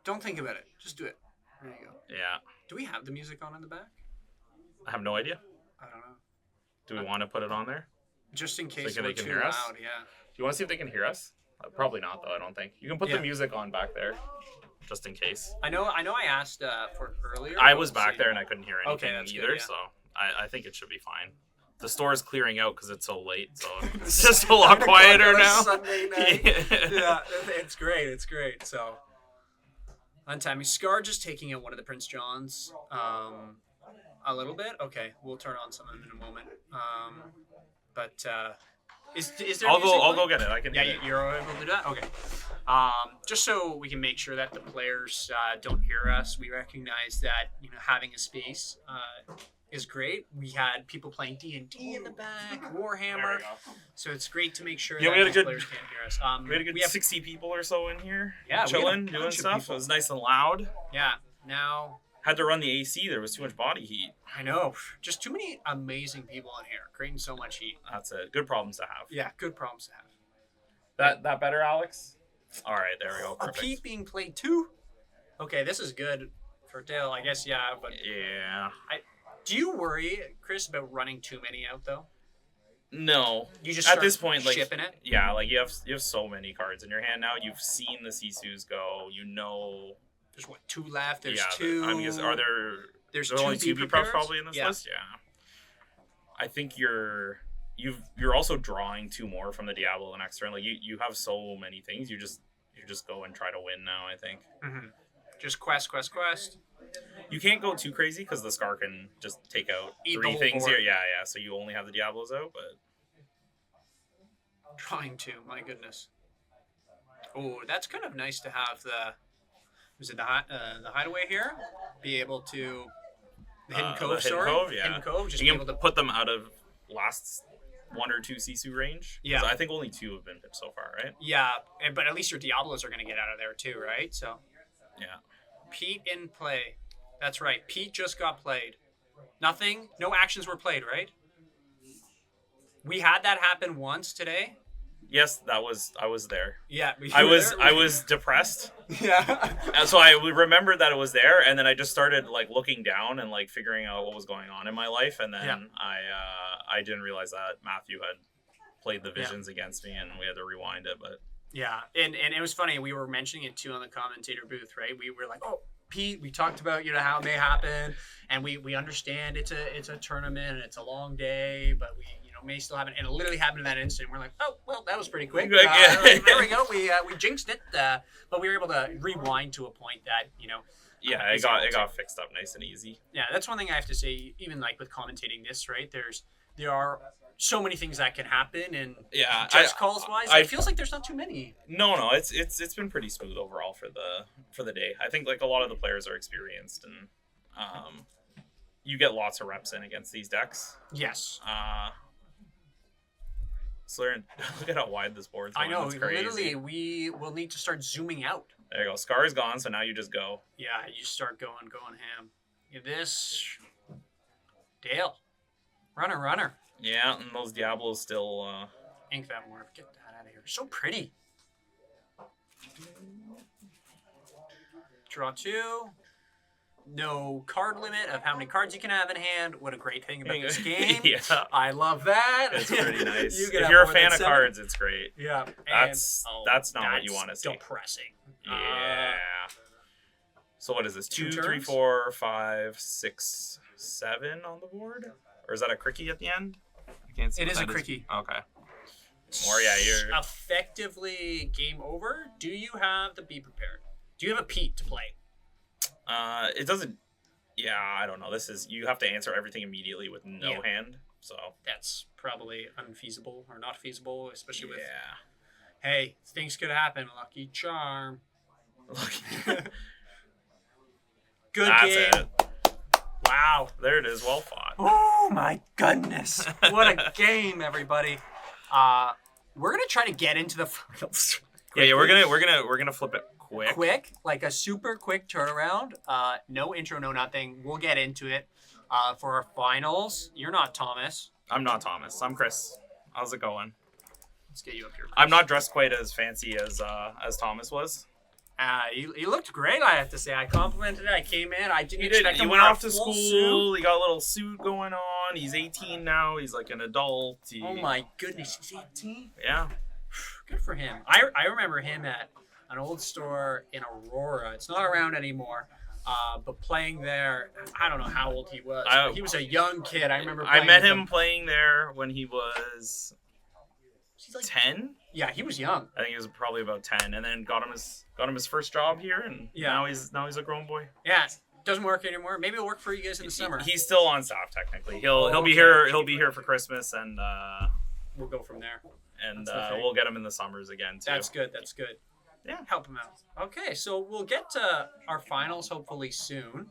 Don't think about it. Just do it. There you go. Yeah. Do we have the music on in the back? I have no idea. I don't know. Do we want to put it on there? Just in case They we're can too hear loud. us? Yeah. Do you want to see if they can hear us? Probably not, though. I don't think. You can put the music on back there, just in case. I know. I asked for it earlier. I was back there and I couldn't hear anything that's either, good, yeah. so I think it should be fine. The store's clearing out because it's so late, so it's just a lot quieter now. Sunday night. Yeah, it's great. It's great. So, untimely Scar just taking out one of the Prince Johns. A little bit. Okay, we'll turn on some of them in a moment. But is there? I'll music go playing? get it. I can. Yeah, do it. you're able to do that. Okay. Just so we can make sure that the players don't hear us, we recognize that having a space is great. We had people playing D&D in the back, Warhammer, so it's great to make sure that we had a the good- players can't hear us. We had a good 60 people or so in here. Yeah, we had a chilling, bunch doing of stuff. people. It was nice and loud. Yeah. Now Had to run the AC. There was too much body heat. I know, just too many amazing people in here, creating so much heat. That's it. Good problems to have. Yeah, good problems to have. That better, Alex? All right, there we go. A Perfect. Pete being played too. Okay, this is good for Dale, I guess. Yeah, but Yeah. do you worry, Chris, about running too many out though? No. You just At start this point, like shipping it. yeah, like you have so many cards in your hand now. You've seen the Sisus go. You know. There's what, 2 left. There's Yeah. 2. I mean, are there? There's There are 2 only 2 B B-Profs prepares? probably in this Yeah. list. Yeah. I think you're also drawing 2 more from the Diablo and extra. Like you have so many things. You just go and try to win now. I think Mm-hmm. Just quest. you can't go too crazy because the Scar can just take out Eat the 3 whole things board. here. Yeah. So you only have the Diablos out, but Trying to. My goodness. Oh, that's kind of nice to have the. Was it the hideaway here? Be able to. The Hidden Cove, the Hidden sorry. Cove, yeah. Hidden Cove. Just you be can able to. put them out of last 1 or 2 Sisu range. 'Cause Yeah. I think only 2 have been pipped so far, right? Yeah, but at least your Diablos are going to get out of there too, right? So. Yeah. Pete in play. That's right. Pete just got played. Nothing. No actions were played, right? We had that happen once today. Yes, I was there. Yeah, I was depressed. Yeah. And so I would remember that it was there, and then I just started like looking down and like figuring out what was going on in my life, and then Yeah. I didn't realize that Matthew had played the visions against me, and we had to rewind it. But Yeah, and it was funny. We were mentioning it too on the commentator booth, right? We were like, "Oh, Pete, we talked about how it may happen, and we understand it's a tournament and it's a long day, but we may still happen." And it literally happened in that instant. We're like, "Oh, well, that was pretty quick." There we go. We jinxed it, but we were able to rewind to a point that yeah, it got fixed up nice and easy. Yeah, that's one thing I have to say. Even like with commentating this, right? There are so many things that can happen, and Yeah, just calls wise, it feels like there's not too many. No, it's been pretty smooth overall for the day. I think like a lot of the players are experienced, and you get lots of reps in against these decks. Yes. So look at how wide this board's going. I know. That's crazy. Literally, we will need to start zooming out. There you go. Scar is gone, so now you just go. Yeah, you start going ham. This Dale, runner. Yeah, and those Diablos still. Ink that more. Get that out of here. So pretty. Draw 2. No card limit of how many cards you can have in hand. What a great thing about this game. Yeah, I love that. it's pretty nice. You can If have you're a more than fan of 7. cards, it's great. Yeah. That's not what you want to see. Depressing. Yeah. So what is this? 2, 3, turns? 4, 5, 6, 7 on the board, or is that a cricky at the end? I can't see. It what is a that cricky. Okay. Or yeah, you're. Effectively game over. Do you have the be prepared? Do you have a Pete to play? It doesn't. Yeah, I don't know. This is you have to answer everything immediately with no Yeah. hand. So That's probably unfeasible or not feasible, especially with. yeah. Hey, things could happen. Lucky charm. Good That's game. it. Wow. There it is. Well fought. Oh my goodness. What a game, everybody. We're gonna try to get into the finals. Yeah, we're gonna flip it quick. Like a super quick turnaround. No intro, no nothing. We'll get into it. For our finals. You're not Thomas. I'm not Thomas. I'm Chris. How's it going? Let's get you up here. I'm not dressed quite as fancy as Thomas was. He looked great, I have to say. I complimented it. I came in. I didn't He expect did. He him went wear a off to full school. suit. He got a little suit going on. He's 18 now. He's like an adult. Oh my goodness, he's 18. Yeah. Good for him. I remember him at an old store in Aurora. It's not around anymore. But playing there, I don't know how old he was. But he was a young kid. I remember. I playing met with him playing there when he was He's like 10. Yeah, he was young. I think he was probably about 10, and then got him his first job here, and now he's a grown boy. Yeah, doesn't work anymore. Maybe it'll work for you guys in the summer. He's still on staff technically. He'll be okay. here. He'll be here for Christmas, and We'll go from there. we'll get him in the summers again too. That's good. That's good. Yeah. Help him out. Okay, so we'll get to our finals hopefully soon.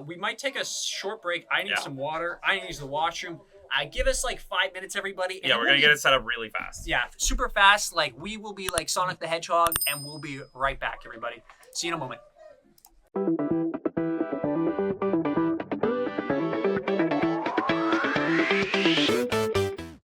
We might take a short break. I need some water. I need to use the washroom. Give us like 5 minutes, everybody. And Yeah, we're gonna get it set up really fast. Yeah, super fast. Like we will be like Sonic the Hedgehog, and we'll be right back, everybody. See you in a moment.